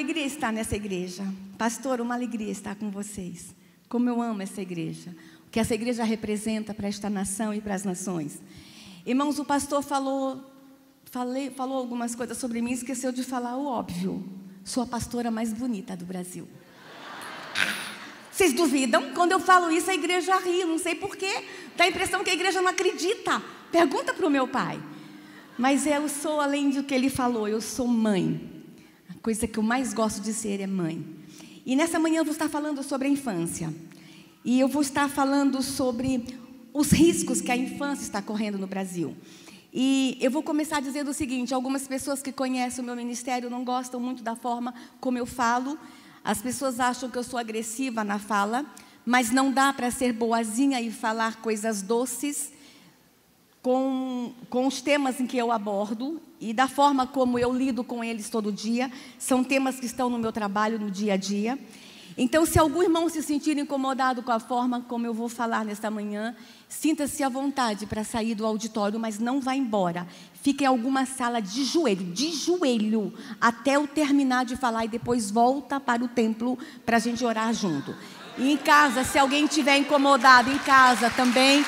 alegria estar nessa igreja. Pastor, uma alegria estar com vocês. Como eu amo essa igreja. O que essa igreja representa para esta nação e para as nações. Irmãos, o pastor falou algumas coisas sobre mim, esqueceu de falar o óbvio. Sou a pastora mais bonita do Brasil. Vocês duvidam? Quando eu falo isso, a igreja ri, não sei porquê. Dá a impressão que a igreja não acredita. Pergunta para o meu pai. Mas eu sou, além do que ele falou, eu sou mãe. A coisa que eu mais gosto de ser é mãe. E nessa manhã eu vou estar falando sobre a infância. E eu vou estar falando sobre os riscos que a infância está correndo no Brasil. E eu vou começar dizendo o seguinte: algumas pessoas que conhecem o meu ministério não gostam muito da forma como eu falo. As pessoas acham que eu sou agressiva na fala, mas não dá para ser boazinha e falar coisas doces com os temas em que eu abordo e da forma como eu lido com eles todo dia. São temas que estão no meu trabalho no dia a dia. Então, se algum irmão se sentir incomodado com a forma como eu vou falar nesta manhã, sinta-se à vontade para sair do auditório, mas não vá embora. Fique em alguma sala de joelho, até eu terminar de falar e depois volta para o templo para a gente orar junto. E em casa, se alguém estiver incomodado em casa também,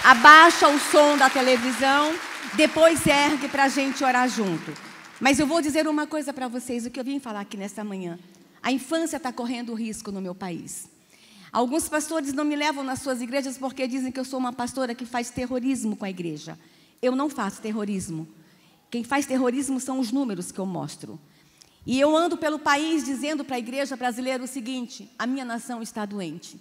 abaixa o som da televisão, depois ergue para a gente orar junto. Mas eu vou dizer uma coisa para vocês, o que eu vim falar aqui nesta manhã. A infância está correndo risco no meu país. Alguns pastores não me levam nas suas igrejas porque dizem que eu sou uma pastora que faz terrorismo com a igreja. Eu não faço terrorismo. Quem faz terrorismo são os números que eu mostro. E eu ando pelo país dizendo para a igreja brasileira o seguinte: a minha nação está doente.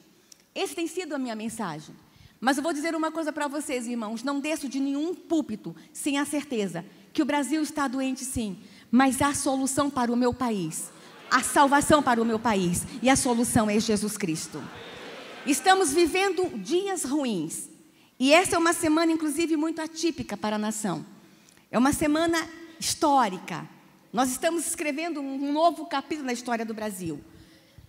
Esse tem sido a minha mensagem. Mas eu vou dizer uma coisa para vocês, irmãos. Não desço de nenhum púlpito sem a certeza que o Brasil está doente, sim. Mas há solução para o meu país. A salvação para o meu país. E a solução é Jesus Cristo. Estamos vivendo dias ruins. E essa é uma semana, inclusive, muito atípica para a nação. É uma semana histórica. Nós estamos escrevendo um novo capítulo na história do Brasil.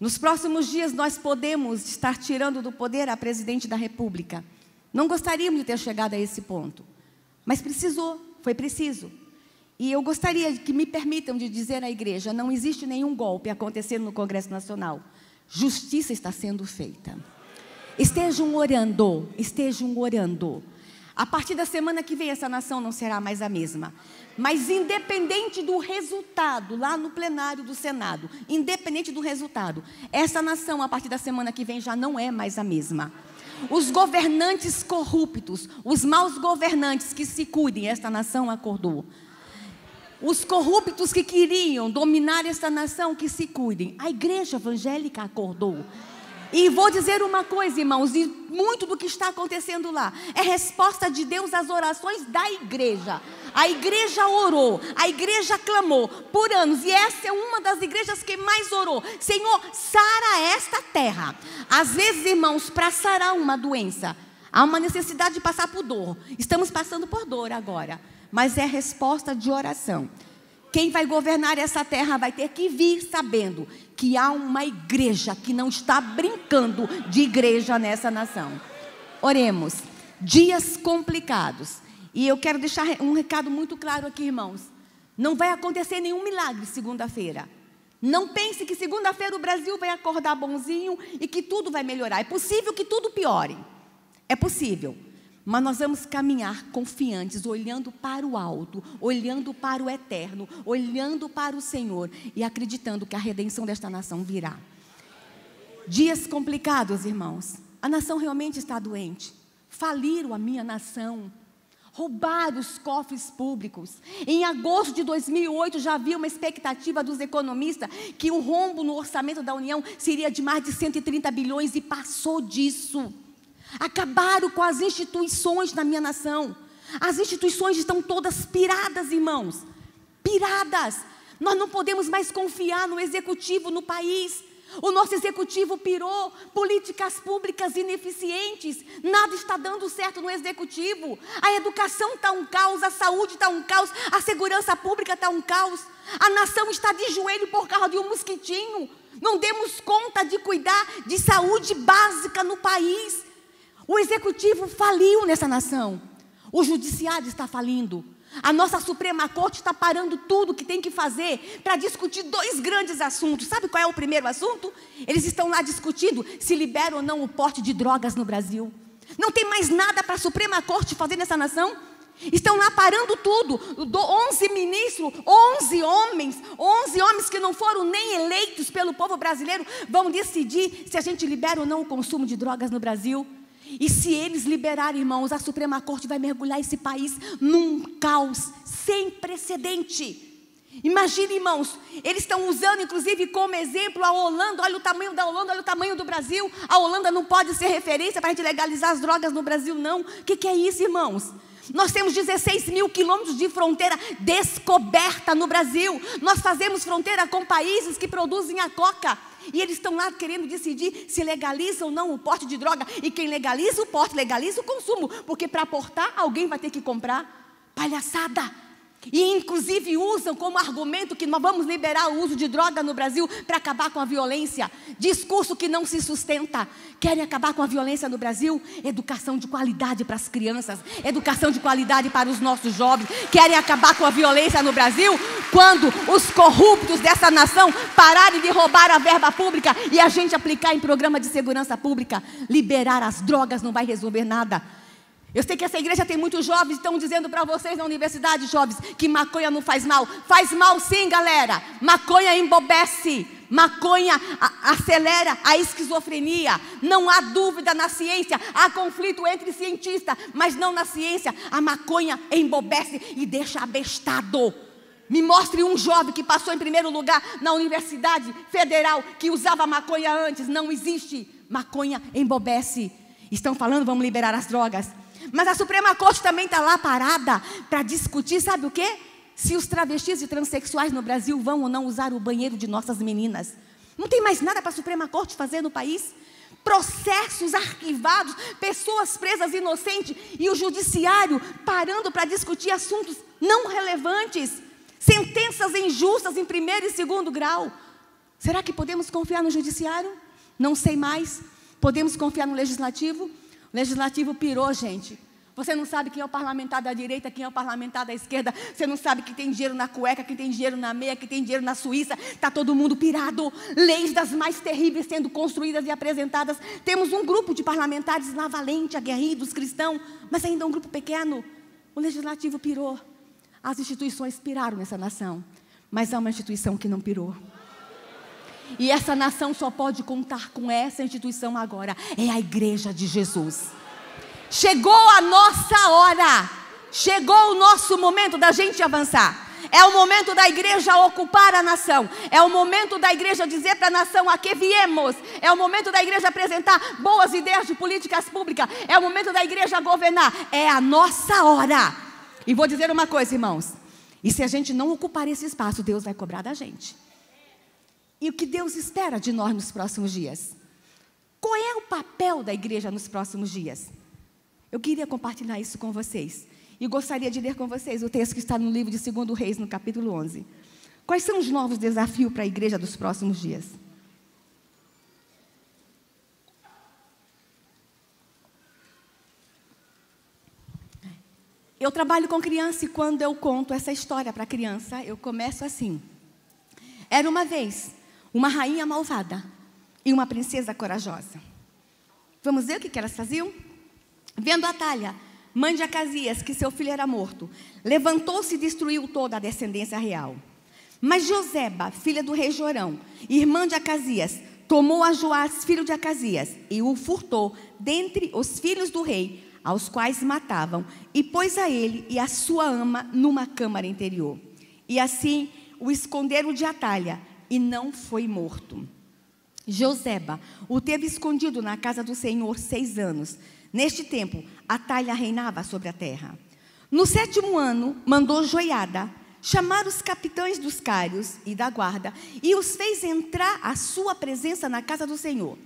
Nos próximos dias, nós podemos estar tirando do poder a presidente da República. Não gostaríamos de ter chegado a esse ponto. Mas precisou, foi preciso. E eu gostaria que me permitam de dizer à igreja: não existe nenhum golpe acontecendo no Congresso Nacional. Justiça está sendo feita. Estejam orando, estejam orando. A partir da semana que vem, essa nação não será mais a mesma. Mas independente do resultado, lá no plenário do Senado, independente do resultado, essa nação, a partir da semana que vem, já não é mais a mesma. Os governantes corruptos, os maus governantes que se cuidem, esta nação acordou. Os corruptos que queriam dominar esta nação, que se cuidem. A igreja evangélica acordou. E vou dizer uma coisa, irmãos, e muito do que está acontecendo lá é resposta de Deus às orações da igreja. A igreja orou, a igreja clamou por anos, e essa é uma das igrejas que mais orou. Senhor, sara esta terra. Às vezes, irmãos, para sarar uma doença, há uma necessidade de passar por dor. Estamos passando por dor agora, mas é resposta de oração. Quem vai governar essa terra vai ter que vir sabendo que há uma igreja que não está brincando de igreja nessa nação. Oremos. Dias complicados. E eu quero deixar um recado muito claro aqui, irmãos. Não vai acontecer nenhum milagre segunda-feira. Não pense que segunda-feira o Brasil vai acordar bonzinho e que tudo vai melhorar. É possível que tudo piore. É possível. Mas nós vamos caminhar confiantes, olhando para o alto, olhando para o eterno, olhando para o Senhor e acreditando que a redenção desta nação virá. Dias complicados, irmãos. A nação realmente está doente. Faliram a minha nação. Roubaram os cofres públicos. Em agosto de 2008 já havia uma expectativa dos economistas que o rombo no orçamento da União seria de mais de 130 bilhões e passou disso. Acabaram com as instituições na minha nação. As instituições estão todas piradas, irmãos. Piradas. Nós não podemos mais confiar no executivo no país. O nosso executivo pirou. Políticas públicas ineficientes. Nada está dando certo no executivo. A educação está um caos, a saúde está um caos, a segurança pública está um caos. A nação está de joelho por causa de um mosquitinho. Não demos conta de cuidar de saúde básica no país. O executivo faliu nessa nação. O judiciário está falindo. A nossa Suprema Corte está parando tudo que tem que fazer para discutir 2 grandes assuntos. Sabe qual é o primeiro assunto? Eles estão lá discutindo se libera ou não o porte de drogas no Brasil. Não tem mais nada para a Suprema Corte fazer nessa nação. Estão lá parando tudo. 11 ministros, 11 homens que não foram nem eleitos pelo povo brasileiro, vão decidir se a gente libera ou não o consumo de drogas no Brasil. E se eles liberarem, irmãos, a Suprema Corte vai mergulhar esse país num caos sem precedente. Imagine, irmãos, eles estão usando inclusive como exemplo a Holanda. Olha o tamanho da Holanda, olha o tamanho do Brasil. A Holanda não pode ser referência para a gente legalizar as drogas no Brasil, não. O que é isso, irmãos? Nós temos 16 mil quilômetros de fronteira descoberta no Brasil. Nós fazemos fronteira com países que produzem a coca. E eles estão lá querendo decidir se legaliza ou não o porte de droga. E quem legaliza o porte, legaliza o consumo. Porque para portar, alguém vai ter que comprar. Palhaçada! E inclusive usam como argumento que nós vamos liberar o uso de droga no Brasil para acabar com a violência. Discurso que não se sustenta. Querem acabar com a violência no Brasil? Educação de qualidade para as crianças, educação de qualidade para os nossos jovens. Querem acabar com a violência no Brasil? Quando os corruptos dessa nação pararem de roubar a verba pública e a gente aplicar em programa de segurança pública. Liberar as drogas não vai resolver nada. Eu sei que essa igreja tem muitos jovens, estão dizendo para vocês na universidade, jovens, que maconha não faz mal. Faz mal sim, galera. Maconha embobece. Maconha acelera a esquizofrenia. Não há dúvida na ciência. Há conflito entre cientistas, mas não na ciência. A maconha embobece e deixa abestado. Me mostre um jovem que passou em primeiro lugar na Universidade Federal que usava maconha antes. Não existe. Maconha embobece. Estão falando, vamos liberar as drogas. Mas a Suprema Corte também está lá parada para discutir, sabe o quê? Se os travestis e transexuais no Brasil vão ou não usar o banheiro de nossas meninas. Não tem mais nada para a Suprema Corte fazer no país. Processos arquivados, pessoas presas inocentes e o judiciário parando para discutir assuntos não relevantes. Sentenças injustas em 1º e 2º grau. Será que podemos confiar no judiciário? Não sei mais. Podemos confiar no legislativo? O legislativo pirou, gente. Você não sabe quem é o parlamentar da direita, quem é o parlamentar da esquerda. Você não sabe quem tem dinheiro na cueca, quem tem dinheiro na meia, quem tem dinheiro na Suíça. Está todo mundo pirado. Leis das mais terríveis sendo construídas e apresentadas. Temos um grupo de parlamentares lá valente, aguerridos, cristãos, mas ainda um grupo pequeno. O legislativo pirou. As instituições piraram nessa nação. Mas há uma instituição que não pirou. E essa nação só pode contar com essa instituição agora. É a Igreja de Jesus. Chegou a nossa hora. Chegou o nosso momento da gente avançar. É o momento da igreja ocupar a nação. É o momento da igreja dizer para a nação a que viemos. É o momento da igreja apresentar boas ideias de políticas públicas. É o momento da igreja governar. É a nossa hora. E vou dizer uma coisa, irmãos. E se a gente não ocupar esse espaço, Deus vai cobrar da gente. E o que Deus espera de nós nos próximos dias? Qual é o papel da igreja nos próximos dias? Eu queria compartilhar isso com vocês. E gostaria de ler com vocês o texto que está no livro de 2 Reis, no capítulo 11. Quais são os novos desafios para a igreja dos próximos dias? Eu trabalho com criança e quando eu conto essa história para a criança, eu começo assim. Era uma vez uma rainha malvada e uma princesa corajosa. Vamos ver o que elas faziam? Vendo Atalha, mãe de Acasias, que seu filho era morto, levantou-se e destruiu toda a descendência real. Mas Joseba, filha do rei Jorão, irmã de Acasias, tomou a Joás, filho de Acasias, e o furtou dentre os filhos do rei, aos quais matavam, e pôs a ele e a sua ama numa câmara interior. E assim o esconderam de Atalha, e não foi morto. Joseba o teve escondido na casa do Senhor 6 anos. Neste tempo, Atalha reinava sobre a terra. No 7º ano, mandou Joiada chamar os capitães dos cários e da guarda, e os fez entrar à sua presença na casa do Senhor.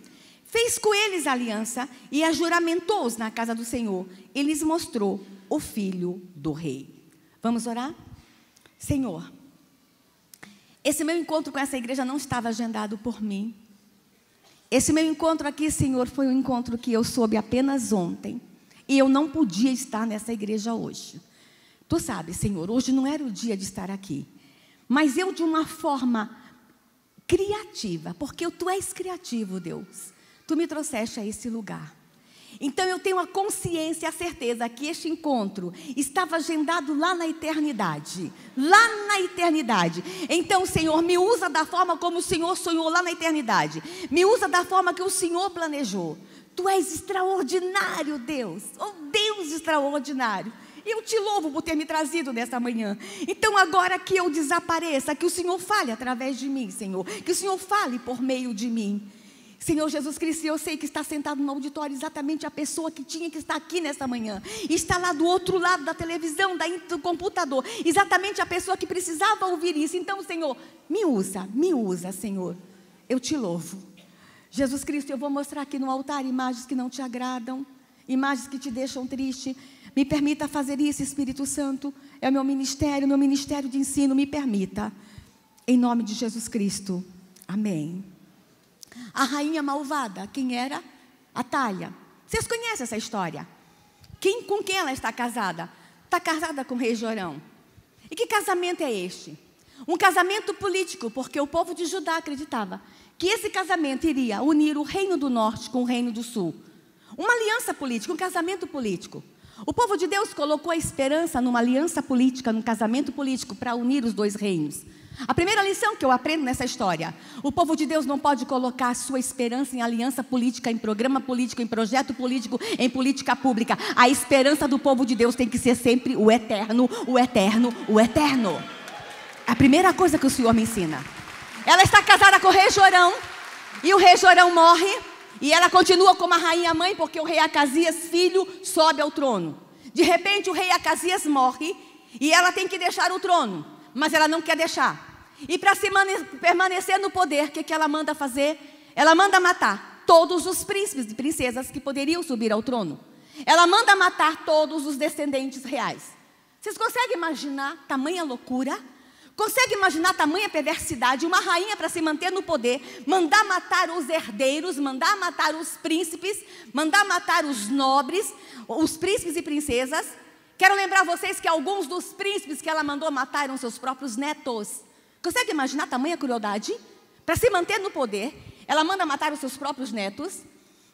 Fez com eles aliança e ajuramentou-os na casa do Senhor. E lhes mostrou o filho do rei. Vamos orar? Senhor, esse meu encontro com essa igreja não estava agendado por mim. Esse meu encontro aqui, Senhor, foi um encontro que eu soube apenas ontem. E eu não podia estar nessa igreja hoje. Tu sabes, Senhor, hoje não era o dia de estar aqui. Mas eu, de uma forma criativa, porque Tu és criativo, Deus, Tu me trouxeste a esse lugar. Então eu tenho a consciência e a certeza que este encontro estava agendado lá na eternidade. Lá na eternidade. Então, Senhor, me usa da forma como o Senhor sonhou lá na eternidade. Me usa da forma que o Senhor planejou. Tu és extraordinário, Deus. Oh, Deus extraordinário. Eu te louvo por ter me trazido nesta manhã. Então agora que eu desapareça, que o Senhor fale através de mim, Senhor. Que o Senhor fale por meio de mim. Senhor Jesus Cristo, eu sei que está sentado no auditório exatamente a pessoa que tinha que estar aqui nesta manhã. E está lá do outro lado da televisão, do computador. Exatamente a pessoa que precisava ouvir isso. Então, Senhor, me usa, Senhor. Eu te louvo. Jesus Cristo, eu vou mostrar aqui no altar imagens que não te agradam. Imagens que te deixam triste. Me permita fazer isso, Espírito Santo. É o meu ministério de ensino. Me permita. Em nome de Jesus Cristo. Amém. A rainha malvada, quem era? Atalha. Vocês conhecem essa história? Com quem ela está casada? Está casada com o rei Jorão. E que casamento é este? Um casamento político, porque o povo de Judá acreditava que esse casamento iria unir o reino do norte com o reino do sul. Uma aliança política, um casamento político. O povo de Deus colocou a esperança numa aliança política, num casamento político, para unir os dois reinos. A primeira lição que eu aprendo nessa história: o povo de Deus não pode colocar a sua esperança em aliança política, em programa político, em projeto político, em política pública. A esperança do povo de Deus tem que ser sempre o eterno, o eterno, o eterno. A primeira coisa que o Senhor me ensina. Ela está casada com o rei Jorão, e o rei Jorão morre, e ela continua como a rainha mãe, porque o rei Acasias, filho, sobe ao trono. De repente o rei Acasias morre, e ela tem que deixar o trono, mas ela não quer deixar. E para se permanecer no poder, o que ela manda fazer? Ela manda matar todos os príncipes e princesas que poderiam subir ao trono. Ela manda matar todos os descendentes reais. Vocês conseguem imaginar tamanha loucura? Conseguem imaginar tamanha perversidade? Uma rainha, para se manter no poder, mandar matar os herdeiros, mandar matar os príncipes, mandar matar os nobres, os príncipes e princesas. Quero lembrar vocês que alguns dos príncipes que ela mandou matar eram seus próprios netos. Consegue imaginar tamanha crueldade? Para se manter no poder, ela manda matar os seus próprios netos.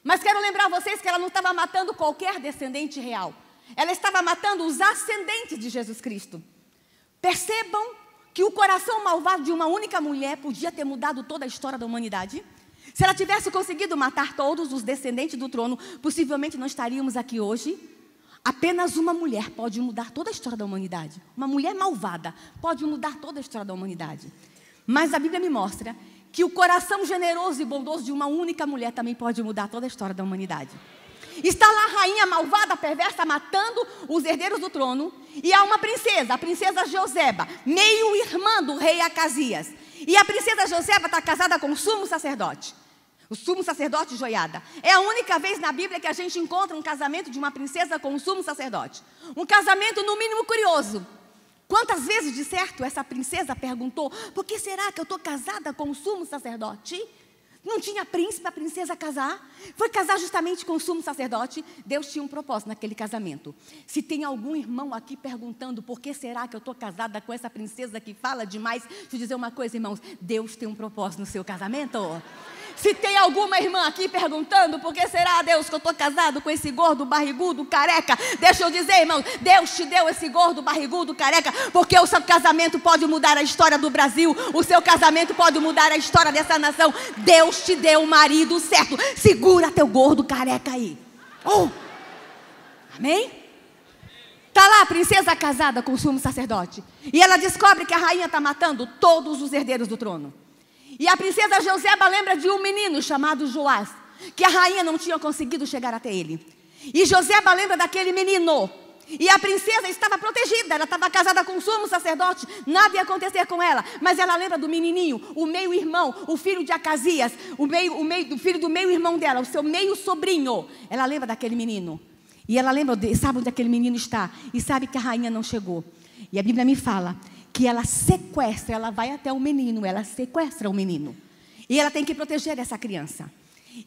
Mas quero lembrar vocês que ela não estava matando qualquer descendente real. Ela estava matando os ascendentes de Jesus Cristo. Percebam que o coração malvado de uma única mulher podia ter mudado toda a história da humanidade. Se ela tivesse conseguido matar todos os descendentes do trono, possivelmente não estaríamos aqui hoje. Apenas uma mulher pode mudar toda a história da humanidade. Uma mulher malvada pode mudar toda a história da humanidade. Mas a Bíblia me mostra que o coração generoso e bondoso de uma única mulher também pode mudar toda a história da humanidade. Está lá a rainha malvada, perversa, matando os herdeiros do trono. E há uma princesa, a princesa Joseba, meio-irmã do rei Acasias. E a princesa Joseba está casada com o sumo sacerdote. O sumo sacerdote Joiada. É a única vez na Bíblia que a gente encontra um casamento de uma princesa com um sumo sacerdote. Um casamento no mínimo curioso. Quantas vezes, de certo, essa princesa perguntou: por que será que eu estou casada com o sumo sacerdote? Não tinha príncipe para a princesa casar? Foi casar justamente com o sumo sacerdote. Deus tinha um propósito naquele casamento. Se tem algum irmão aqui perguntando por que será que eu estou casada com essa princesa que fala demais, deixa eu dizer uma coisa, irmãos: Deus tem um propósito no seu casamento. Se tem alguma irmã aqui perguntando por que será, Deus, que eu estou casado com esse gordo, barrigudo, careca, deixa eu dizer, irmãos, Deus te deu esse gordo, barrigudo, careca, porque o seu casamento pode mudar a história do Brasil, o seu casamento pode mudar a história dessa nação. Deus te deu o marido certo. Segura teu gordo, careca aí. Amém? Está lá a princesa casada com o sumo sacerdote, e ela descobre que a rainha está matando todos os herdeiros do trono. E a princesa Joseba lembra de um menino chamado Joás, que a rainha não tinha conseguido chegar até ele. E Joseba lembra daquele menino. E a princesa estava protegida, ela estava casada com o sumo sacerdote, nada ia acontecer com ela. Mas ela lembra do menininho, o meio-irmão, o filho de Acasias, o filho do meio-irmão dela, o seu meio-sobrinho. Ela lembra daquele menino. E ela lembra, sabe onde aquele menino está. E sabe que a rainha não chegou. E a Bíblia me fala que ela sequestra, ela vai até o menino, ela sequestra o menino. E ela tem que proteger essa criança.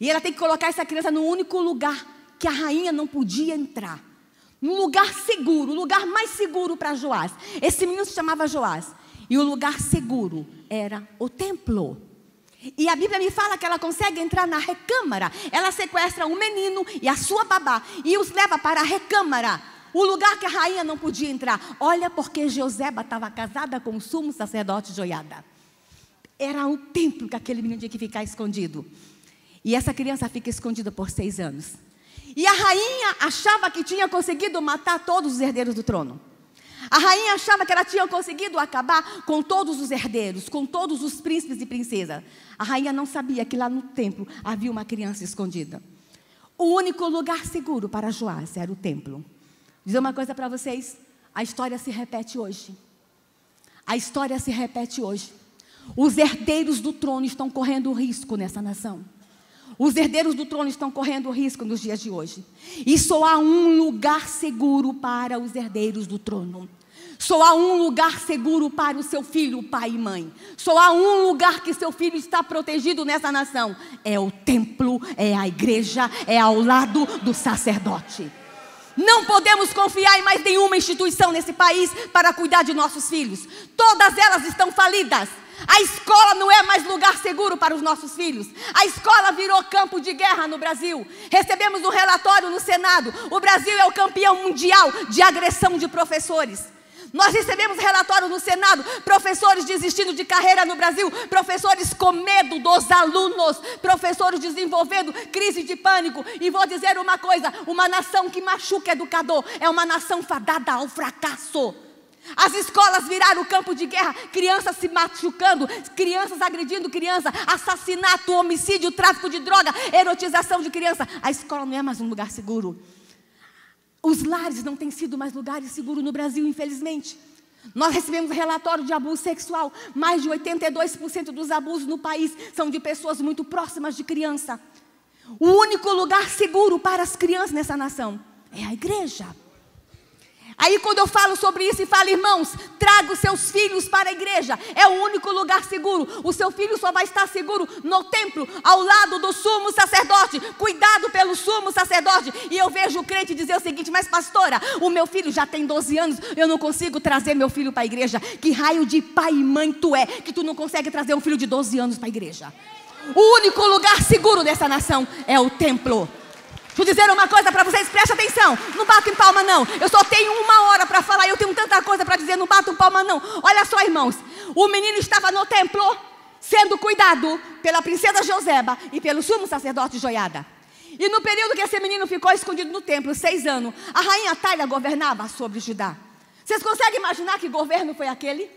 E ela tem que colocar essa criança no único lugar que a rainha não podia entrar. Num lugar seguro, o lugar mais seguro para Joás. Esse menino se chamava Joás. E o lugar seguro era o templo. E a Bíblia me fala que ela consegue entrar na recâmara. Ela sequestra um menino e a sua babá e os leva para a recâmara, o lugar que a rainha não podia entrar. Olha, porque Joseba estava casada com o sumo sacerdote Joiada. Era o templo que aquele menino tinha que ficar escondido. E essa criança fica escondida por 6 anos. E a rainha achava que tinha conseguido matar todos os herdeiros do trono. A rainha achava que ela tinha conseguido acabar com todos os herdeiros, com todos os príncipes e princesas. A rainha não sabia que lá no templo havia uma criança escondida. O único lugar seguro para Joás era o templo. Vou dizer uma coisa para vocês, a história se repete hoje. A história se repete hoje. Os herdeiros do trono estão correndo risco nessa nação. Os herdeiros do trono estão correndo risco nos dias de hoje. E só há um lugar seguro para os herdeiros do trono. Só há um lugar seguro para o seu filho, pai e mãe. Só há um lugar que seu filho está protegido nessa nação. É o templo, é a igreja, é ao lado do sacerdote. Não podemos confiar em mais nenhuma instituição nesse país para cuidar de nossos filhos. Todas elas estão falidas. A escola não é mais lugar seguro para os nossos filhos. A escola virou campo de guerra no Brasil. Recebemos um relatório no Senado. O Brasil é o campeão mundial de agressão de professores. Nós recebemos relatório no Senado, professores desistindo de carreira no Brasil, professores com medo dos alunos, professores desenvolvendo crise de pânico. E vou dizer uma coisa, uma nação que machuca educador é uma nação fadada ao fracasso. As escolas viraram campo de guerra, crianças se machucando, crianças agredindo criança, assassinato, homicídio, tráfico de droga, erotização de criança. A escola não é mais um lugar seguro. Os lares não têm sido mais lugares seguros no Brasil, infelizmente. Nós recebemos relatório de abuso sexual. Mais de 82% dos abusos no país são de pessoas muito próximas de criança. O único lugar seguro para as crianças nessa nação é a igreja. Aí quando eu falo sobre isso e falo, irmãos, traga os seus filhos para a igreja. É o único lugar seguro. O seu filho só vai estar seguro no templo, ao lado do sumo sacerdote, cuidado pelo sumo sacerdote. E eu vejo o crente dizer o seguinte, mas pastora, o meu filho já tem 12 anos, eu não consigo trazer meu filho para a igreja. Que raio de pai e mãe tu é, que tu não consegue trazer um filho de 12 anos para a igreja? O único lugar seguro dessa nação é o templo. Deixa eu dizer uma coisa para vocês, preste atenção. Não bato em palma não, eu só tenho 1 hora para falar. Eu tenho tanta coisa para dizer, não bato em palma não. Olha só, irmãos, o menino estava no templo, sendo cuidado pela princesa Joseba e pelo sumo sacerdote Joiada. E no período que esse menino ficou escondido no templo, 6 anos, a rainha Atália governava sobre Judá. Vocês conseguem imaginar que governo foi aquele?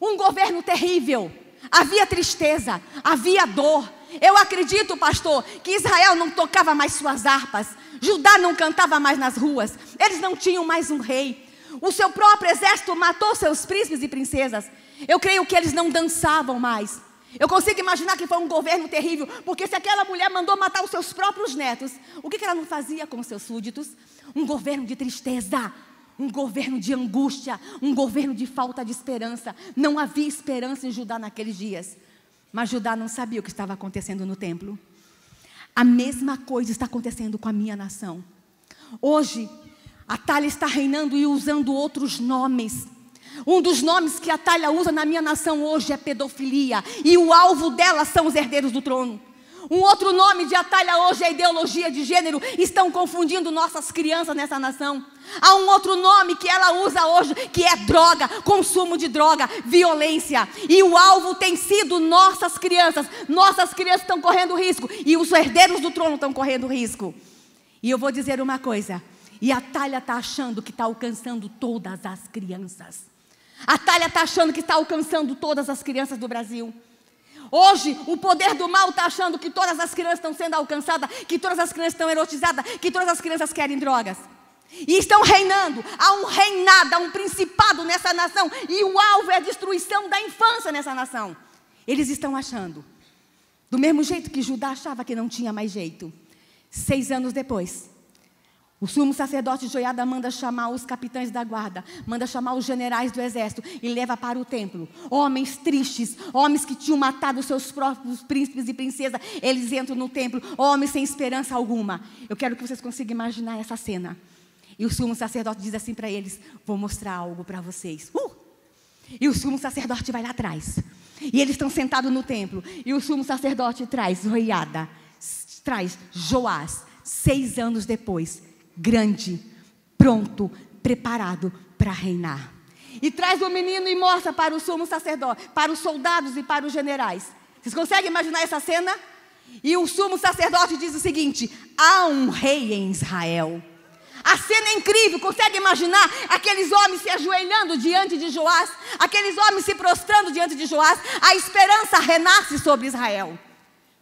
Um governo terrível. Havia tristeza, havia dor. Eu acredito, pastor, que Israel não tocava mais suas harpas. Judá não cantava mais nas ruas. Eles não tinham mais um rei. O seu próprio exército matou seus príncipes e princesas. Eu creio que eles não dançavam mais. Eu consigo imaginar que foi um governo terrível, porque se aquela mulher mandou matar os seus próprios netos, o que ela não fazia com os seus súditos? Um governo de tristeza, um governo de angústia, um governo de falta de esperança. Não havia esperança em Judá naqueles dias. Mas Judá não sabia o que estava acontecendo no templo. A mesma coisa está acontecendo com a minha nação. Hoje, Atália está reinando e usando outros nomes. Um dos nomes que Atália usa na minha nação hoje é pedofilia. E o alvo dela são os herdeiros do trono. Um outro nome de Atália hoje é ideologia de gênero. Estão confundindo nossas crianças nessa nação. Há um outro nome que ela usa hoje, que é droga, consumo de droga, violência. E o alvo tem sido nossas crianças. Nossas crianças estão correndo risco. E os herdeiros do trono estão correndo risco. E eu vou dizer uma coisa. E a Atália está achando que está alcançando todas as crianças. A Atália está achando que está alcançando todas as crianças do Brasil. Hoje, o poder do mal está achando que todas as crianças estão sendo alcançadas, que todas as crianças estão erotizadas, que todas as crianças querem drogas. E estão reinando. Há um reinado, há um principado nessa nação. E o alvo é a destruição da infância nessa nação. Eles estão achando. Do mesmo jeito que Judá achava que não tinha mais jeito. 6 anos depois, O sumo sacerdote Joiada manda chamar os capitães da guarda, manda chamar os generais do exército e leva para o templo. Homens tristes, homens que tinham matado seus próprios príncipes e princesas, eles entram no templo, homens sem esperança alguma. Eu quero que vocês consigam imaginar essa cena. E o sumo sacerdote diz assim para eles: vou mostrar algo para vocês. E o sumo sacerdote vai lá atrás. E eles estão sentados no templo. E o sumo sacerdote traz Joiada, traz Joás, 6 anos depois, grande, pronto, preparado para reinar. E traz o menino e mostra para o sumo sacerdote, para os soldados e para os generais. Vocês conseguem imaginar essa cena? E o sumo sacerdote diz o seguinte: há um rei em Israel. A cena é incrível, consegue imaginar aqueles homens se ajoelhando diante de Joás, aqueles homens se prostrando diante de Joás, a esperança renasce sobre Israel.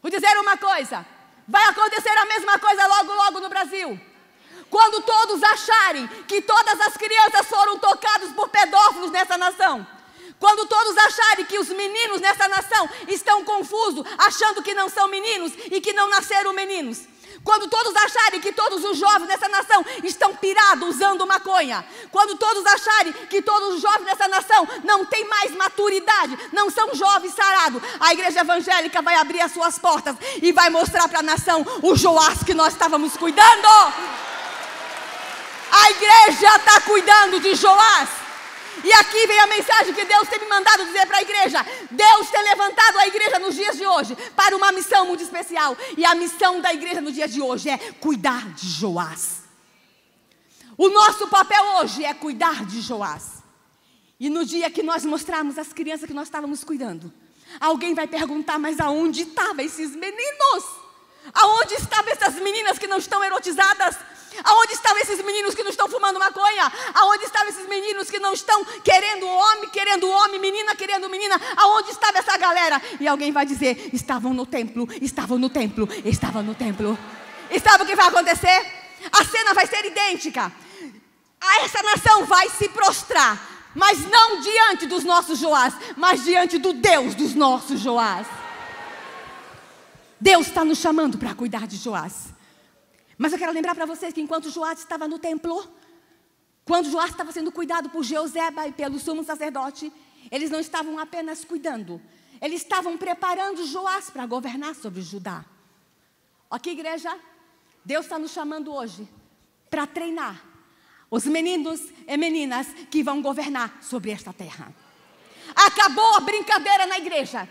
Vou dizer uma coisa, vai acontecer a mesma coisa logo, logo no Brasil. Quando todos acharem que todas as crianças foram tocadas por pedófilos nessa nação, quando todos acharem que os meninos nessa nação estão confusos, achando que não são meninos e que não nasceram meninos, quando todos acharem que todos os jovens dessa nação estão pirados usando maconha, quando todos acharem que todos os jovens dessa nação não têm mais maturidade, não são jovens sarados, a igreja evangélica vai abrir as suas portas e vai mostrar para a nação o Joás que nós estávamos cuidando. A igreja está cuidando de Joás. E aqui vem a mensagem que Deus tem me mandado dizer para a igreja. Deus tem levantado a igreja nos dias de hoje para uma missão muito especial. E a missão da igreja nos dias de hoje é cuidar de Joás. O nosso papel hoje é cuidar de Joás. E no dia que nós mostrarmos as crianças que nós estávamos cuidando, alguém vai perguntar: mas aonde estavam esses meninos? Aonde estavam essas meninas que não estão erotizadas? Aonde estavam esses meninos que não estão fumando maconha? Aonde estavam esses meninos que não estão querendo homem, menina querendo menina? Aonde estava essa galera? E alguém vai dizer: estavam no templo, estavam no templo, estavam no templo. E sabe o que vai acontecer? A cena vai ser idêntica. Essa nação vai se prostrar, mas não diante dos nossos Joás, mas diante do Deus dos nossos Joás. Deus está nos chamando para cuidar de Joás. Mas eu quero lembrar para vocês que enquanto Joás estava no templo, quando Joás estava sendo cuidado por Jeozeba e pelo sumo sacerdote, eles não estavam apenas cuidando, eles estavam preparando Joás para governar sobre Judá. Ok, igreja? Deus está nos chamando hoje para treinar os meninos e meninas que vão governar sobre esta terra. Acabou a brincadeira na igreja.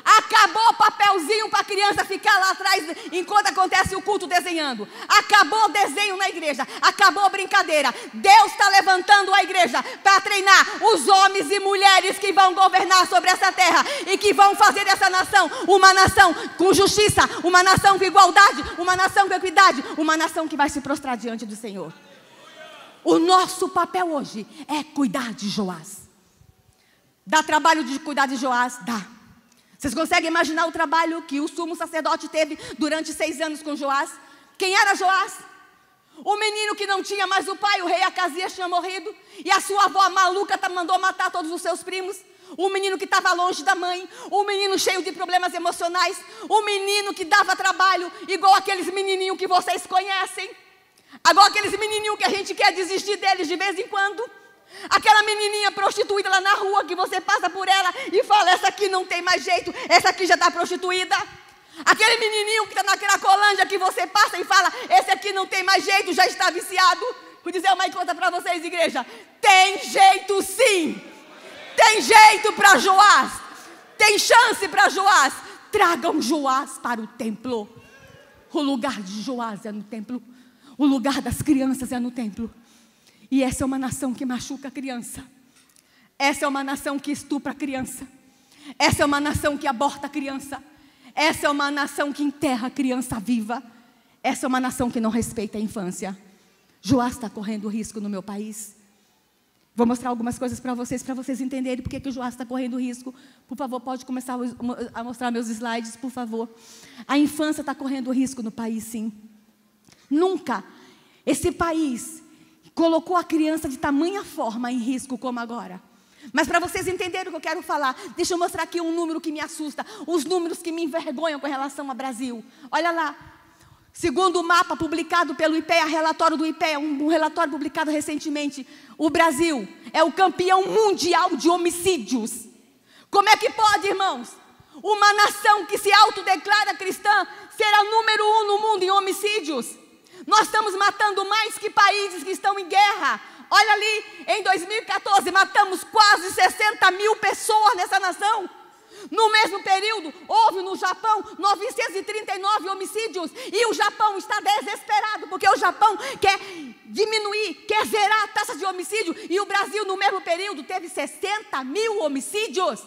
Acabou o papelzinho para a criança ficar lá atrás enquanto acontece o culto desenhando. Acabou o desenho na igreja. Acabou a brincadeira. Deus está levantando a igreja para treinar os homens e mulheres que vão governar sobre essa terra e que vão fazer dessa nação uma nação com justiça, uma nação com igualdade, uma nação com equidade, uma nação que vai se prostrar diante do Senhor. O nosso papel hoje é cuidar de Joás. Dá trabalho de cuidar de Joás? Dá. Vocês conseguem imaginar o trabalho que o sumo sacerdote teve durante 6 anos com Joás? Quem era Joás? O menino que não tinha mais o pai, o rei Acasias tinha morrido, e a sua avó maluca mandou matar todos os seus primos. O menino que estava longe da mãe, o menino cheio de problemas emocionais, o menino que dava trabalho, igual aqueles menininhos que vocês conhecem, igual aqueles menininhos que a gente quer desistir deles de vez em quando. Aquela menininha prostituída lá na rua que você passa por ela e fala: essa aqui não tem mais jeito, essa aqui já está prostituída. Aquele menininho que está naquela colândia que você passa e fala: esse aqui não tem mais jeito, já está viciado. Vou dizer uma coisa para vocês, igreja: tem jeito sim. Tem jeito para Joás. Tem chance para Joás. Tragam Joás para o templo. O lugar de Joás é no templo. O lugar das crianças é no templo. E essa é uma nação que machuca a criança. Essa é uma nação que estupra a criança. Essa é uma nação que aborta a criança. Essa é uma nação que enterra a criança viva. Essa é uma nação que não respeita a infância. Joás está correndo risco no meu país. Vou mostrar algumas coisas para vocês entenderem por que o Joás está correndo risco. Por favor, pode começar a mostrar meus slides, por favor. A infância está correndo risco no país, sim. Nunca esse país colocou a criança de tamanha forma em risco como agora. Mas para vocês entenderem o que eu quero falar, deixa eu mostrar aqui um número que me assusta, os números que me envergonham com relação ao Brasil. Olha lá, Segundo o mapa publicado pelo IPEA, relatório do IPEA, um relatório publicado recentemente, o Brasil é o campeão mundial de homicídios. Como é que pode, irmãos, uma nação que se autodeclara cristã ser a número 1 no mundo em homicídios? Nós estamos matando mais que países que estão em guerra. Olha ali, em 2014 matamos quase 60 mil pessoas nessa nação. No mesmo período, houve no Japão 939 homicídios. E o Japão está desesperado, porque o Japão quer diminuir, quer zerar a taxa de homicídio. E o Brasil, no mesmo período, teve 60 mil homicídios.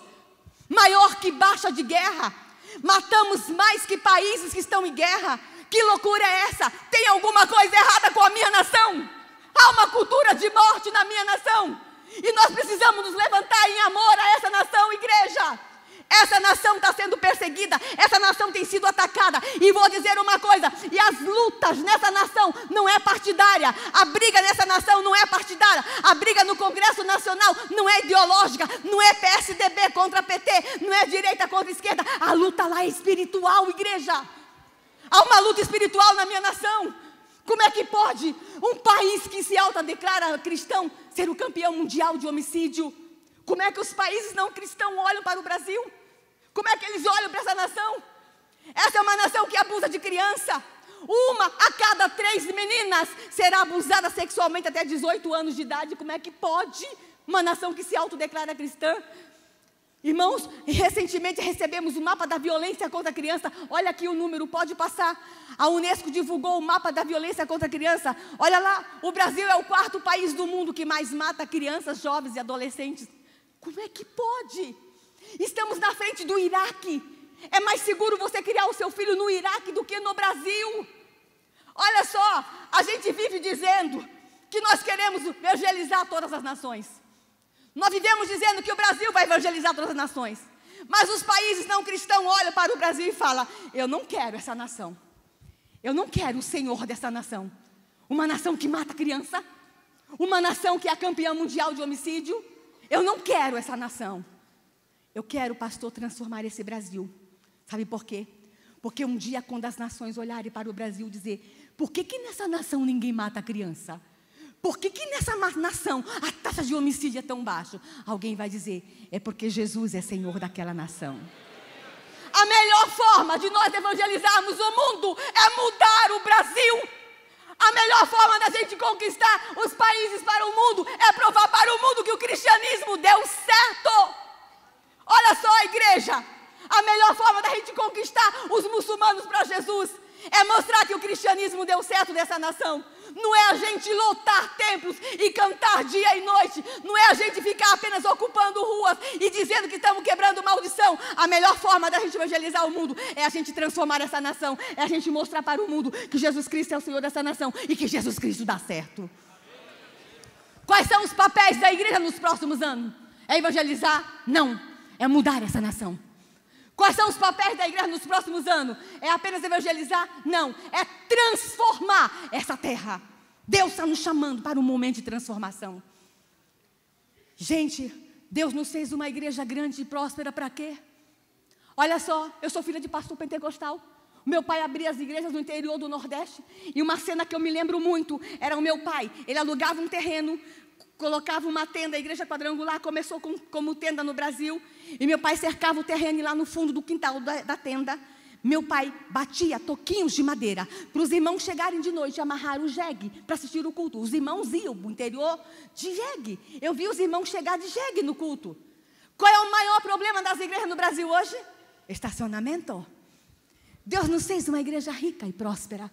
Maior que baixa de guerra. Matamos mais que países que estão em guerra. Que loucura é essa? Tem alguma coisa errada com a minha nação? Há uma cultura de morte na minha nação. E nós precisamos nos levantar em amor a essa nação, igreja. Essa nação está sendo perseguida, essa nação tem sido atacada. E vou dizer uma coisa, e as lutas nessa nação não é partidária. A briga nessa nação não é partidária. A briga no Congresso Nacional não é ideológica. Não é PSDB contra PT, não é direita contra esquerda. A luta lá é espiritual, igreja. Há uma luta espiritual na minha nação. Como é que pode um país que se autodeclara cristão ser o campeão mundial de homicídio? Como é que os países não cristãos olham para o Brasil? Como é que eles olham para essa nação? Essa é uma nação que abusa de criança. 1 a cada 3 meninas será abusada sexualmente até 18 anos de idade. Como é que pode uma nação que se autodeclara cristã? Irmãos, recentemente recebemos o mapa da violência contra a criança. Olha aqui o número, pode passar. A Unesco divulgou o mapa da violência contra a criança. Olha lá, o Brasil é o 4º país do mundo que mais mata crianças, jovens e adolescentes. Como é que pode? Estamos na frente do Iraque. É mais seguro você criar o seu filho no Iraque do que no Brasil. Olha só, a gente vive dizendo que nós queremos evangelizar todas as nações. Nós vivemos dizendo que o Brasil vai evangelizar todas as nações. Mas os países não cristãos olham para o Brasil e falam: eu não quero essa nação. Eu não quero o Senhor dessa nação. Uma nação que mata criança. Uma nação que é a campeã mundial de homicídio. Eu não quero essa nação. Eu quero, pastor, transformar esse Brasil. Sabe por quê? Porque um dia, quando as nações olharem para o Brasil e dizer: por que nessa nação ninguém mata criança? Por que nessa nação a taxa de homicídio é tão baixa? Alguém vai dizer: é porque Jesus é Senhor daquela nação. A melhor forma de nós evangelizarmos o mundo é mudar o Brasil. A melhor forma da gente conquistar os países para o mundo é provar para o mundo que o cristianismo deu certo. Olha só, igreja, a melhor forma da gente conquistar os muçulmanos para Jesus é mostrar que o cristianismo deu certo nessa nação. Não é a gente lotar templos e cantar dia e noite. Não é a gente ficar apenas ocupando ruas e dizendo que estamos quebrando maldição. A melhor forma da gente evangelizar o mundo é a gente transformar essa nação. É a gente mostrar para o mundo que Jesus Cristo é o Senhor dessa nação e que Jesus Cristo dá certo. Quais são os papéis da igreja nos próximos anos? É evangelizar? Não. É mudar essa nação. Quais são os papéis da igreja nos próximos anos? É apenas evangelizar? Não. É transformar essa terra. Deus está nos chamando para um momento de transformação. Gente, Deus nos fez uma igreja grande e próspera para quê? Olha só, eu sou filha de pastor pentecostal. Meu pai abria as igrejas no interior do Nordeste. E uma cena que eu me lembro muito era o meu pai. Ele alugava um terreno, colocava uma tenda, a igreja quadrangular começou como tenda no Brasil. E meu pai cercava o terreno e lá no fundo do quintal da tenda, meu pai batia toquinhos de madeira para os irmãos chegarem de noite e amarrar o jegue para assistir o culto. Os irmãos iam para o interior de jegue. Eu vi os irmãos chegar de jegue no culto. Qual é o maior problema das igrejas no Brasil hoje? Estacionamento. Deus nos fez uma igreja rica e próspera.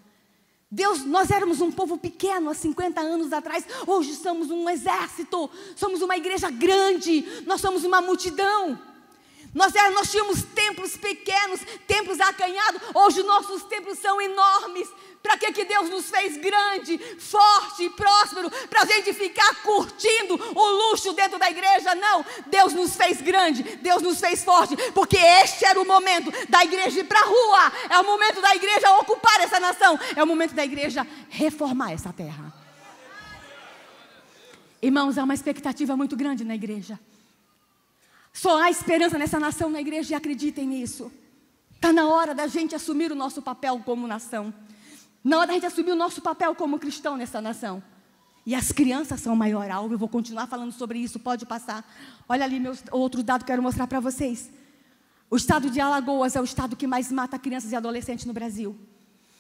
Nós éramos um povo pequeno há 50 anos atrás. Hoje somos um exército. Somos uma igreja grande. Nós somos uma multidão. Nós tínhamos templos pequenos, templos acanhados. Hoje nossos templos são enormes. Para que Deus nos fez grande, forte e próspero? Para a gente ficar curtindo o luxo dentro da igreja? Não, Deus nos fez grande, Deus nos fez forte. Porque este era o momento da igreja ir para a rua. É o momento da igreja ocupar essa nação. É o momento da igreja reformar essa terra. Irmãos, há uma expectativa muito grande na igreja. Só há esperança nessa nação, na igreja, e acreditem nisso. Está na hora da gente assumir o nosso papel como nação. Na hora da gente assumir o nosso papel como cristão nessa nação. E as crianças são o maior alvo. Eu vou continuar falando sobre isso, pode passar. Olha ali outro dado que eu quero mostrar para vocês. O estado de Alagoas é o estado que mais mata crianças e adolescentes no Brasil.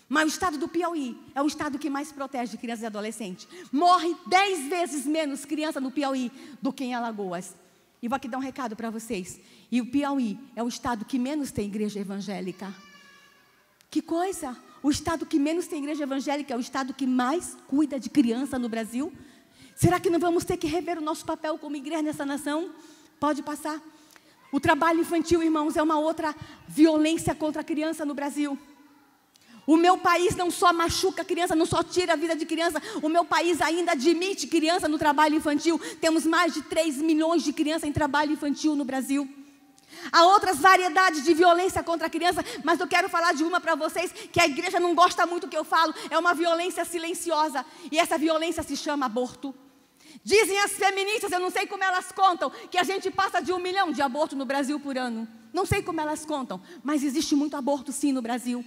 Mas o estado do Piauí é o estado que mais protege crianças e adolescentes. Morre 10 vezes menos criança no Piauí do que em Alagoas. E vou aqui dar um recado para vocês. E o Piauí é o estado que menos tem igreja evangélica. Que coisa! O estado que menos tem igreja evangélica é o estado que mais cuida de criança no Brasil. Será que não vamos ter que rever o nosso papel como igreja nessa nação? Pode passar. O trabalho infantil, irmãos, é uma outra violência contra a criança no Brasil. O meu país não só machuca a criança, não só tira a vida de criança, o meu país ainda admite criança no trabalho infantil. Temos mais de 3 milhões de crianças em trabalho infantil no Brasil. Há outras variedades de violência contra a criança, mas eu quero falar de uma para vocês, que a igreja não gosta muito que eu falo, é uma violência silenciosa, e essa violência se chama aborto. Dizem as feministas, eu não sei como elas contam, que a gente passa de 1 milhão de abortos no Brasil por ano. Não sei como elas contam, mas existe muito aborto sim no Brasil.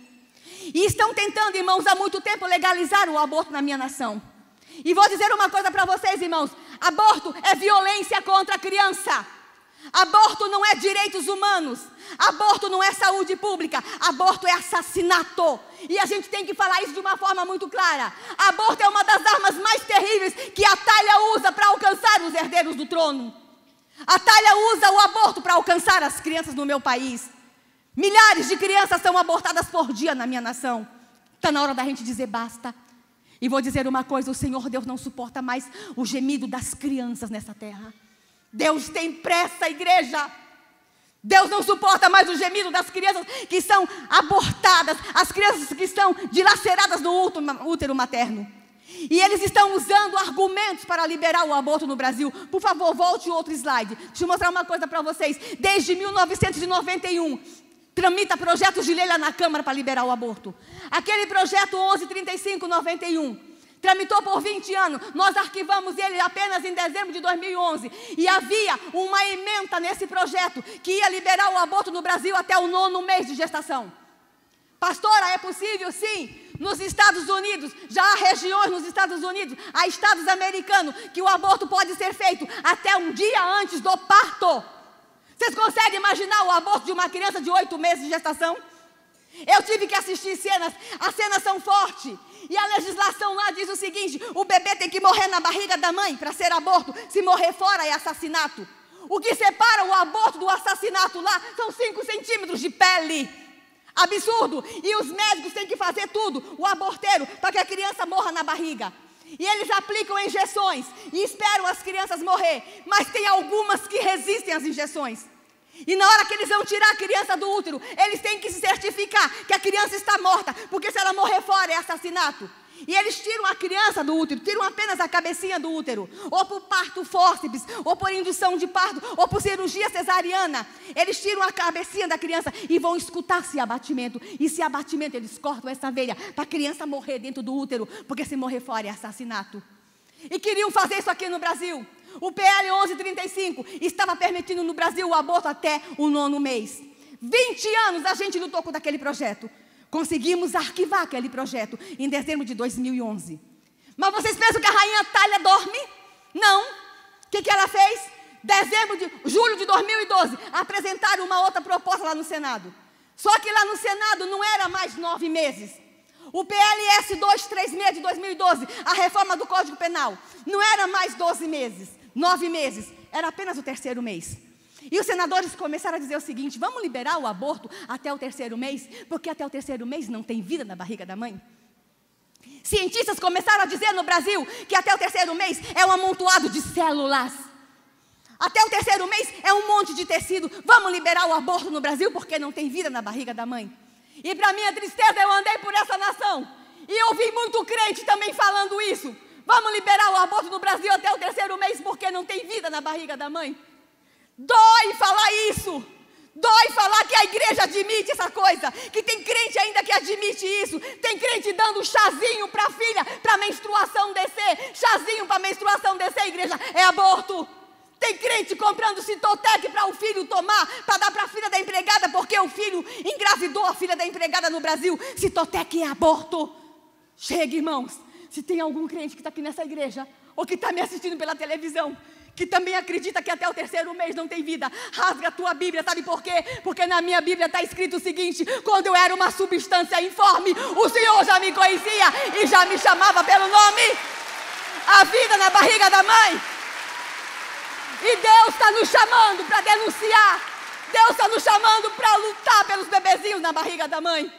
E estão tentando, irmãos, há muito tempo legalizar o aborto na minha nação. E vou dizer uma coisa para vocês, irmãos, aborto é violência contra a criança. Aborto não é direitos humanos, aborto não é saúde pública, aborto é assassinato. E a gente tem que falar isso de uma forma muito clara. Aborto é uma das armas mais terríveis que a Thalia usa para alcançar os herdeiros do trono. A Thalia usa o aborto para alcançar as crianças no meu país. Milhares de crianças são abortadas por dia na minha nação. Está na hora da gente dizer basta. E vou dizer uma coisa, o Senhor Deus não suporta mais o gemido das crianças nessa terra. Deus tem pressa, igreja. Deus não suporta mais o gemido das crianças que são abortadas, as crianças que estão dilaceradas no útero materno. E eles estão usando argumentos para liberar o aborto no Brasil. Por favor, volte outro slide. Deixa eu mostrar uma coisa para vocês. Desde 1991, tramita projetos de lei lá na Câmara para liberar o aborto. Aquele projeto 1135/91. Tramitou por 20 anos, nós arquivamos ele apenas em dezembro de 2011. E havia uma ementa nesse projeto que ia liberar o aborto no Brasil até o 9º mês de gestação. Pastora, é possível? Sim. Nos Estados Unidos, já há regiões nos Estados Unidos, há estados americanos que o aborto pode ser feito até um dia antes do parto. Vocês conseguem imaginar o aborto de uma criança de 8 meses de gestação? Eu tive que assistir cenas, as cenas são fortes. E a legislação lá diz o seguinte: o bebê tem que morrer na barriga da mãe para ser aborto. Se morrer fora é assassinato. O que separa o aborto do assassinato lá são 5 centímetros de pele. Absurdo. E os médicos têm que fazer tudo, o aborteiro, para que a criança morra na barriga. E eles aplicam injeções e esperam as crianças morrer. Mas tem algumas que resistem às injeções. E na hora que eles vão tirar a criança do útero, eles têm que se certificar que a criança está morta, porque se ela morrer fora é assassinato. E eles tiram a criança do útero, tiram apenas a cabecinha do útero, ou por parto fórceps, ou por indução de parto, ou por cirurgia cesariana. Eles tiram a cabecinha da criança e vão escutar se há abatimento. E se há abatimento, eles cortam essa veia para a criança morrer dentro do útero, porque se morrer fora é assassinato. E queriam fazer isso aqui no Brasil. O PL 1135 estava permitindo no Brasil o aborto até o 9º mês. 20 anos a gente lutou contra aquele projeto. Conseguimos arquivar aquele projeto em dezembro de 2011. Mas vocês pensam que a rainha Thalia dorme? Não. O que ela fez? Julho de 2012, apresentaram uma outra proposta lá no Senado. Só que lá no Senado não era mais 9 meses. O PLS 236 de 2012, a reforma do Código Penal, não era mais 12 meses, 9 meses, era apenas o 3º mês. E os senadores começaram a dizer o seguinte: vamos liberar o aborto até o 3º mês, porque até o 3º mês não tem vida na barriga da mãe. Cientistas começaram a dizer no Brasil que até o 3º mês é um amontoado de células. Até o 3º mês é um monte de tecido. Vamos liberar o aborto no Brasil porque não tem vida na barriga da mãe. E para minha tristeza, eu andei por essa nação e ouvi muito crente também falando isso. Vamos liberar o aborto no Brasil até o 3º mês porque não tem vida na barriga da mãe. Dói falar isso. Dói falar que a igreja admite essa coisa, que tem crente ainda que admite isso. Tem crente dando chazinho para a filha, para a menstruação descer. Chazinho para a menstruação descer, igreja, é aborto. Tem crente comprando Citotec para o filho tomar, para dar para a filha da empregada, porque o filho engravidou a filha da empregada no Brasil. Citotec é aborto. Chega, irmãos, se tem algum crente que está aqui nessa igreja, ou que está me assistindo pela televisão, que também acredita que até o 3º mês não tem vida, rasga a tua Bíblia, sabe por quê? Porque na minha Bíblia está escrito o seguinte: quando eu era uma substância informe, o Senhor já me conhecia e já me chamava pelo nome. A vida na barriga da mãe. E Deus está nos chamando para denunciar. Deus está nos chamando para lutar pelos bebezinhos na barriga da mãe.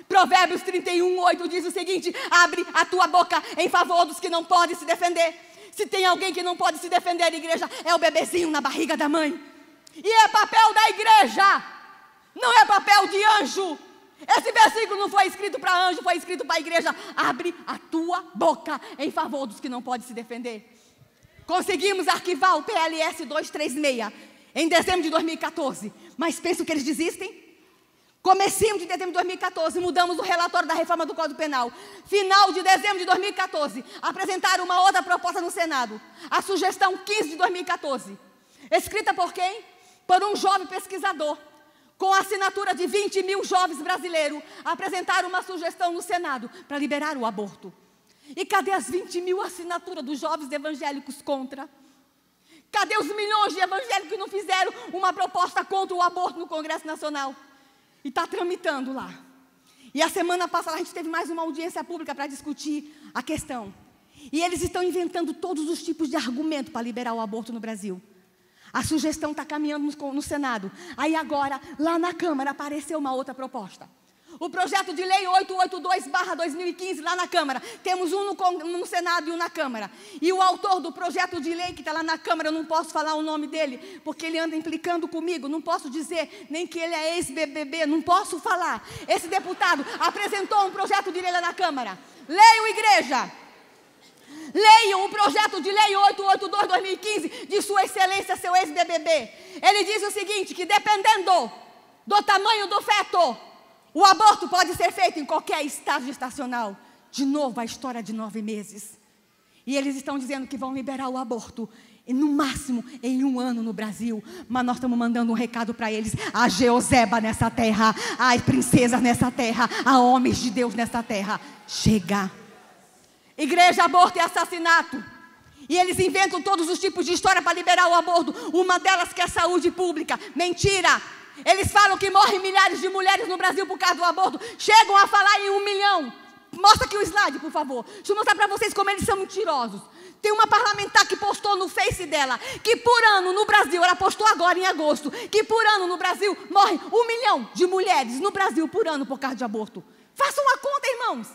Provérbios 31:8 diz o seguinte: abre a tua boca em favor dos que não podem se defender. Se tem alguém que não pode se defender, igreja, é o bebezinho na barriga da mãe. E é papel da igreja, não é papel de anjo. Esse versículo não foi escrito para anjo, foi escrito para a igreja. Abre a tua boca em favor dos que não podem se defender. Conseguimos arquivar o PLS 236 em dezembro de 2014. Mas pensa que eles desistem? Comecinho de dezembro de 2014, mudamos o relatório da reforma do Código Penal. Final de dezembro de 2014, apresentaram uma outra proposta no Senado. A sugestão 15 de 2014. Escrita por quem? Por um jovem pesquisador. Com a assinatura de 20 mil jovens brasileiros, apresentaram uma sugestão no Senado para liberar o aborto. E cadê as 20 mil assinaturas dos jovens evangélicos contra? Cadê os milhões de evangélicos que não fizeram uma proposta contra o aborto no Congresso Nacional? E está tramitando lá. E a semana passada a gente teve mais uma audiência pública para discutir a questão. E eles estão inventando todos os tipos de argumento para liberar o aborto no Brasil. A sugestão está caminhando no Senado. Aí agora, lá na Câmara, apareceu uma outra proposta. O projeto de lei 882/2015, lá na Câmara. Temos um no Senado e um na Câmara. E o autor do projeto de lei que está lá na Câmara, eu não posso falar o nome dele, porque ele anda implicando comigo. Não posso dizer nem que ele é ex-BBB, não posso falar. Esse deputado apresentou um projeto de lei lá na Câmara. Leiam, igreja. Leiam o projeto de lei 882/2015 de Sua Excelência, seu ex-BBB. Ele diz o seguinte, que dependendo do tamanho do feto, o aborto pode ser feito em qualquer estágio gestacional. De novo, a história de 9 meses. E eles estão dizendo que vão liberar o aborto, no máximo, em 1 ano no Brasil. Mas nós estamos mandando um recado para eles. Há Jeoseba nessa terra, há princesas nessa terra, há homens de Deus nessa terra. Chega. Igreja, aborto e assassinato. E eles inventam todos os tipos de história para liberar o aborto. Uma delas que é saúde pública. Mentira. Eles falam que morrem milhares de mulheres no Brasil por causa do aborto. Chegam a falar em 1 milhão. Mostra aqui o slide, por favor. Deixa eu mostrar para vocês como eles são mentirosos. Tem uma parlamentar que postou no Face dela que por ano no Brasil, ela postou agora em agosto, que por ano no Brasil morre 1 milhão de mulheres no Brasil por ano por causa de aborto. Façam uma conta, irmãos.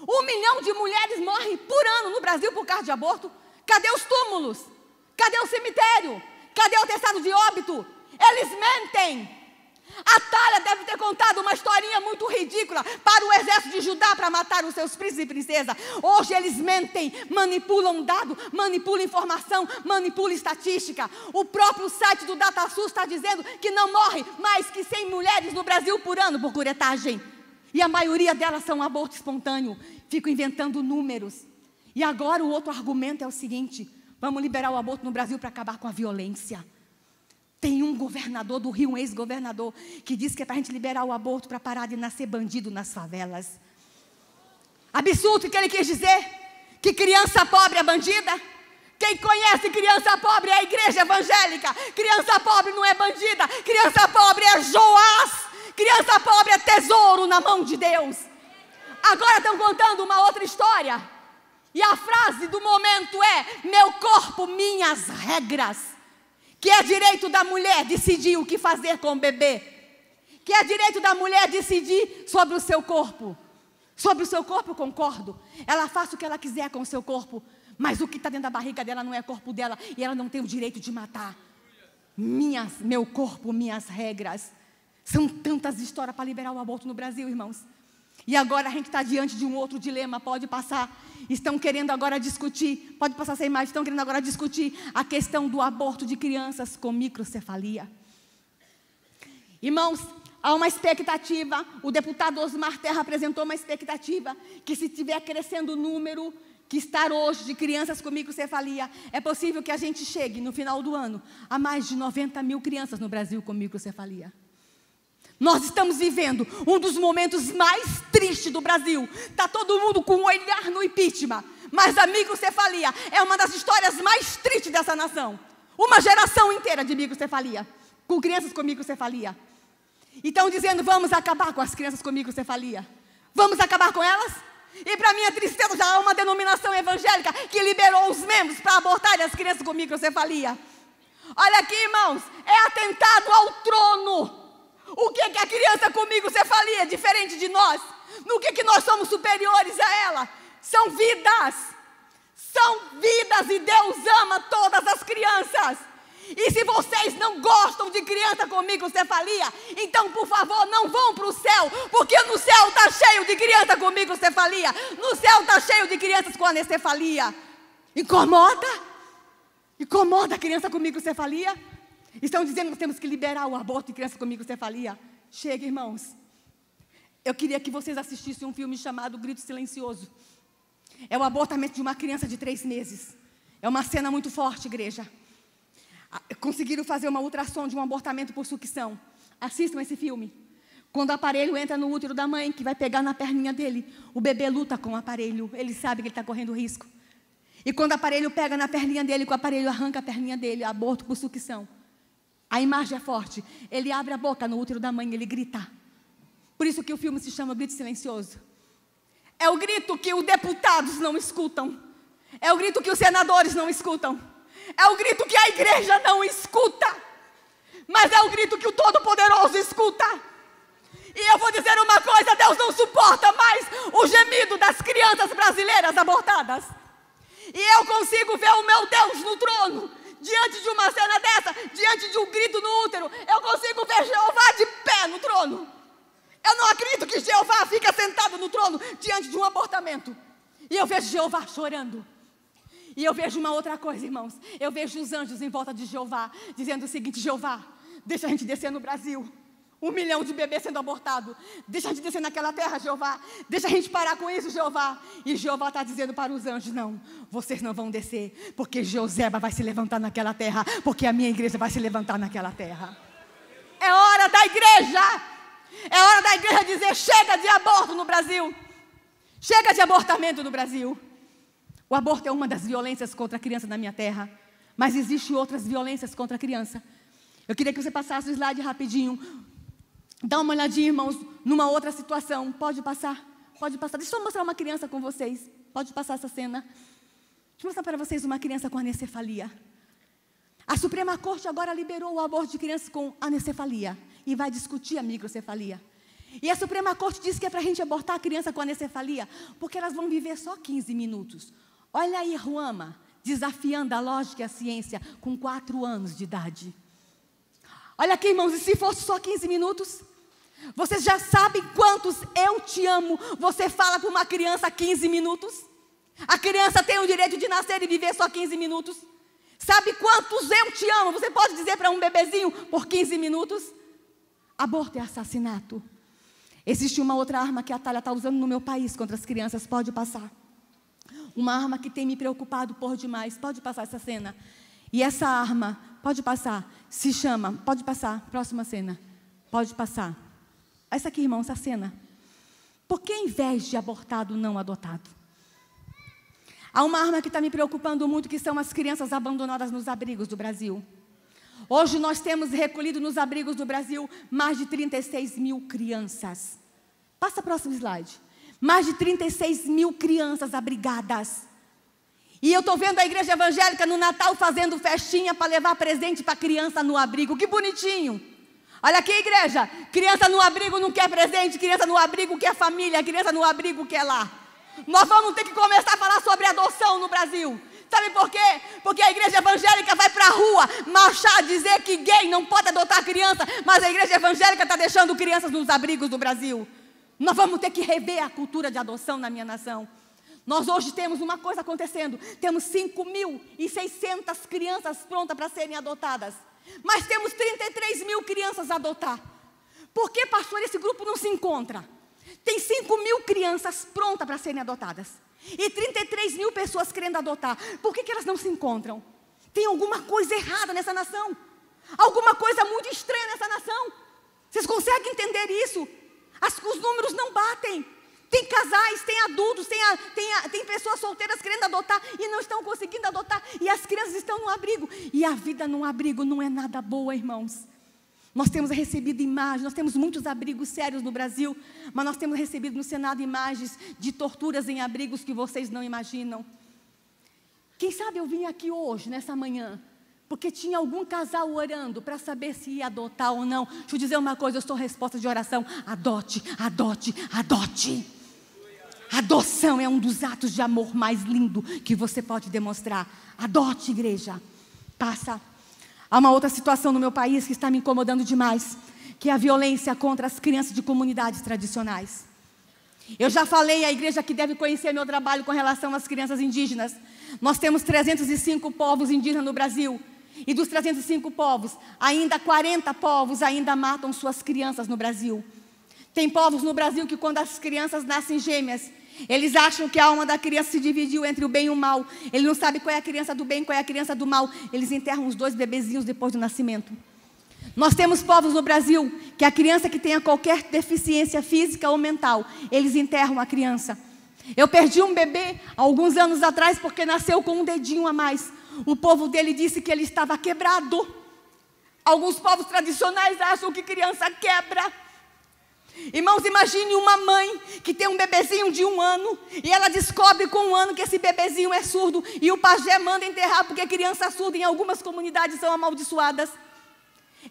1 milhão de mulheres morrem por ano no Brasil por causa de aborto. Cadê os túmulos? Cadê o cemitério? Cadê o atestado de óbito? Eles mentem. A Thalia deve ter contado uma historinha muito ridícula para o exército de Judá para matar os seus príncipes e princesas. Hoje eles mentem, manipulam dado, manipulam informação, manipulam estatística. O próprio site do DataSUS está dizendo que não morre mais que 100 mulheres no Brasil por ano por curetagem. E a maioria delas são aborto espontâneo. Fico inventando números. E agora o outro argumento é o seguinte: vamos liberar o aborto no Brasil para acabar com a violência. Tem um governador do Rio, um ex-governador, que diz que é para a gente liberar o aborto para parar de nascer bandido nas favelas. Absurdo que ele quis dizer? Que criança pobre é bandida? Quem conhece criança pobre é a igreja evangélica. Criança pobre não é bandida. Criança pobre é Joás. Criança pobre é tesouro na mão de Deus. Agora estão contando uma outra história. E a frase do momento é: meu corpo, minhas regras. Que é direito da mulher decidir o que fazer com o bebê. Que é direito da mulher decidir sobre o seu corpo. Sobre o seu corpo eu concordo. Ela faz o que ela quiser com o seu corpo. Mas o que está dentro da barriga dela não é corpo dela. E ela não tem o direito de matar. Meu corpo, minhas regras. São tantas histórias para liberar o aborto no Brasil, irmãos. E agora a gente está diante de um outro dilema. Pode passar. Estão querendo agora discutir. Pode passar sem mais. Estão querendo agora discutir a questão do aborto de crianças com microcefalia. Irmãos, há uma expectativa. O deputado Osmar Terra apresentou uma expectativa que, se estiver crescendo o número que está hoje de crianças com microcefalia, é possível que a gente chegue no final do ano a mais de 90 mil crianças no Brasil com microcefalia. Nós estamos vivendo um dos momentos mais tristes do Brasil. Está todo mundo com um olhar no impeachment. Mas a microcefalia é uma das histórias mais tristes dessa nação. Uma geração inteira de microcefalia, com crianças com microcefalia. E estão dizendo, vamos acabar com as crianças com microcefalia. Vamos acabar com elas? E para minha tristeza, já há uma denominação evangélica que liberou os membros para abortarem as crianças com microcefalia. Olha aqui, irmãos, é atentado ao trono. O que é a criança com microcefalia, diferente de nós? No que nós somos superiores a ela? São vidas. São vidas e Deus ama todas as crianças. E se vocês não gostam de criança com microcefalia, então por favor não vão para o céu, porque no céu está cheio de criança com microcefalia, no céu está cheio de crianças com anencefalia. Incomoda? Incomoda a criança com microcefalia? Estão dizendo que nós temos que liberar o aborto de crianças com microcefalia? Chega, irmãos. Eu queria que vocês assistissem um filme chamado Grito Silencioso. É o abortamento de uma criança de 3 meses. É uma cena muito forte, igreja. Conseguiram fazer uma ultrassom de um abortamento por sucção. Assistam esse filme. Quando o aparelho entra no útero da mãe, que vai pegar na perninha dele, o bebê luta com o aparelho. Ele sabe que ele está correndo risco. E quando o aparelho pega na perninha dele, que o aparelho arranca a perninha dele, aborto por sucção. A imagem é forte. Ele abre a boca no útero da mãe e ele grita. Por isso que o filme se chama Grito Silencioso. É o grito que os deputados não escutam. É o grito que os senadores não escutam. É o grito que a igreja não escuta. Mas é o grito que o Todo-Poderoso escuta. E eu vou dizer uma coisa, Deus não suporta mais o gemido das crianças brasileiras abortadas. E eu consigo ver o meu Deus no trono. Diante de uma cena dessa, diante de um grito no útero, eu consigo ver Jeová de pé no trono. Eu não acredito que Jeová fica sentado no trono diante de um abortamento. E eu vejo Jeová chorando. E eu vejo uma outra coisa, irmãos. Eu vejo os anjos em volta de Jeová, dizendo o seguinte: Jeová, deixa a gente descer no Brasil. 1 milhão de bebês sendo abortados. Deixa a gente descer naquela terra, Jeová. Deixa a gente parar com isso, Jeová. E Jeová está dizendo para os anjos: não, vocês não vão descer, porque Joseba vai se levantar naquela terra, porque a minha igreja vai se levantar naquela terra. É hora da igreja. É hora da igreja dizer: chega de aborto no Brasil. Chega de abortamento no Brasil. O aborto é uma das violências contra a criança na minha terra. Mas existem outras violências contra a criança. Eu queria que você passasse o slide rapidinho. Dá uma olhadinha, irmãos, numa outra situação. Pode passar? Pode passar. Deixa eu mostrar uma criança com vocês. Pode passar essa cena. Deixa eu mostrar para vocês uma criança com anencefalia. A Suprema Corte agora liberou o aborto de crianças com anencefalia. E vai discutir a microcefalia. E a Suprema Corte diz que é para a gente abortar a criança com anencefalia, porque elas vão viver só 15 minutos. Olha aí, Ruama, desafiando a lógica e a ciência, com 4 anos de idade. Olha aqui, irmãos, e se fosse só 15 minutos? Vocês já sabem quantos eu te amo você fala para uma criança 15 minutos? A criança tem o direito de nascer e viver só 15 minutos. Sabe quantos eu te amo você pode dizer para um bebezinho por 15 minutos? Aborto é assassinato. Existe uma outra arma que a Thalia está usando no meu país contra as crianças. Pode passar. Uma arma que tem me preocupado por demais. Pode passar essa cena. E essa arma, pode passar, se chama, pode passar, próxima cena. Pode passar. Essa aqui, irmão, essa cena. Por que em vez de abortado, não adotado? Há uma arma que está me preocupando muito, que são as crianças abandonadas nos abrigos do Brasil. Hoje nós temos recolhido nos abrigos do Brasil mais de 36 mil crianças. Passa o próximo slide. Mais de 36 mil crianças abrigadas. E eu estou vendo a igreja evangélica no Natal fazendo festinha para levar presente para a criança no abrigo. Que bonitinho. Olha aqui, igreja. Criança no abrigo não quer presente, criança no abrigo quer família, criança no abrigo quer lá. Nós vamos ter que começar a falar sobre adoção no Brasil. Sabe por quê? Porque a igreja evangélica vai para a rua marchar, dizer que gay não pode adotar criança, mas a igreja evangélica está deixando crianças nos abrigos do Brasil. Nós vamos ter que rever a cultura de adoção na minha nação. Nós hoje temos uma coisa acontecendo. Temos 5.600 crianças prontas para serem adotadas. Mas temos 33 mil crianças a adotar. Por que, pastor, esse grupo não se encontra? Tem 5.000 crianças prontas para serem adotadas. E 33 mil pessoas querendo adotar. Por que elas não se encontram? Tem alguma coisa errada nessa nação. Alguma coisa muito estranha nessa nação. Vocês conseguem entender? entender isso. Os números não batem. Tem casais, tem adultos, tem pessoas solteiras querendo adotar e não estão conseguindo adotar. E as crianças estão no abrigo. E a vida no abrigo não é nada boa, irmãos. Nós temos recebido imagens, nós temos muitos abrigos sérios no Brasil, mas nós temos recebido no Senado imagens de torturas em abrigos que vocês não imaginam. Quem sabe eu vim aqui hoje, nessa manhã, porque tinha algum casal orando para saber se ia adotar ou não. Deixa eu dizer uma coisa, eu sou resposta de oração: adote, adote, adote. Adoção é um dos atos de amor mais lindo que você pode demonstrar. Adote, igreja. Passa. Há uma outra situação no meu país que está me incomodando demais, que é a violência contra as crianças de comunidades tradicionais. Eu já falei, a igreja que deve conhecer meu trabalho com relação às crianças indígenas. Nós temos 305 povos indígenas no Brasil. E dos 305 povos, ainda 40 povos ainda matam suas crianças no Brasil. Tem povos no Brasil que quando as crianças nascem gêmeas, eles acham que a alma da criança se dividiu entre o bem e o mal. Ele não sabe qual é a criança do bem, qual é a criança do mal. Eles enterram os dois bebezinhos depois do nascimento. Nós temos povos no Brasil que a criança que tenha qualquer deficiência física ou mental, eles enterram a criança. Eu perdi um bebê há alguns anos atrás porque nasceu com um dedinho a mais. O povo dele disse que ele estava quebrado. Alguns povos tradicionais acham que criança quebra. Irmãos, imagine uma mãe que tem um bebezinho de 1 ano e ela descobre com 1 ano que esse bebezinho é surdo e o pajé manda enterrar porque criança surda em algumas comunidades são amaldiçoadas.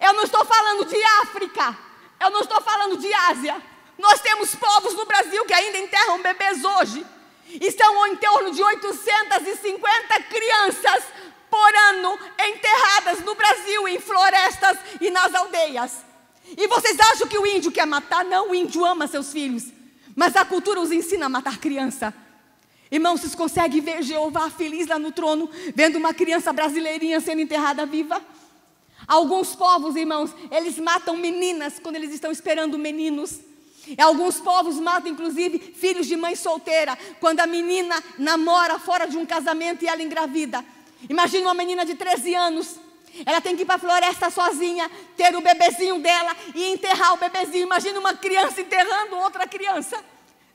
Eu não estou falando de África, eu não estou falando de Ásia. Nós temos povos no Brasil que ainda enterram bebês hoje. E são em torno de 850 crianças por ano enterradas no Brasil, em florestas e nas aldeias. E vocês acham que o índio quer matar? Não, o índio ama seus filhos. Mas a cultura os ensina a matar criança. Irmãos, vocês conseguem ver Jeová feliz lá no trono, vendo uma criança brasileirinha sendo enterrada viva? Alguns povos, irmãos, eles matam meninas quando eles estão esperando meninos. E alguns povos matam, inclusive, filhos de mãe solteira, quando a menina namora fora de um casamento e ela engravida. Imagina uma menina de 13 anos. Ela tem que ir para a floresta sozinha, ter o bebezinho dela e enterrar o bebezinho. Imagina uma criança enterrando outra criança.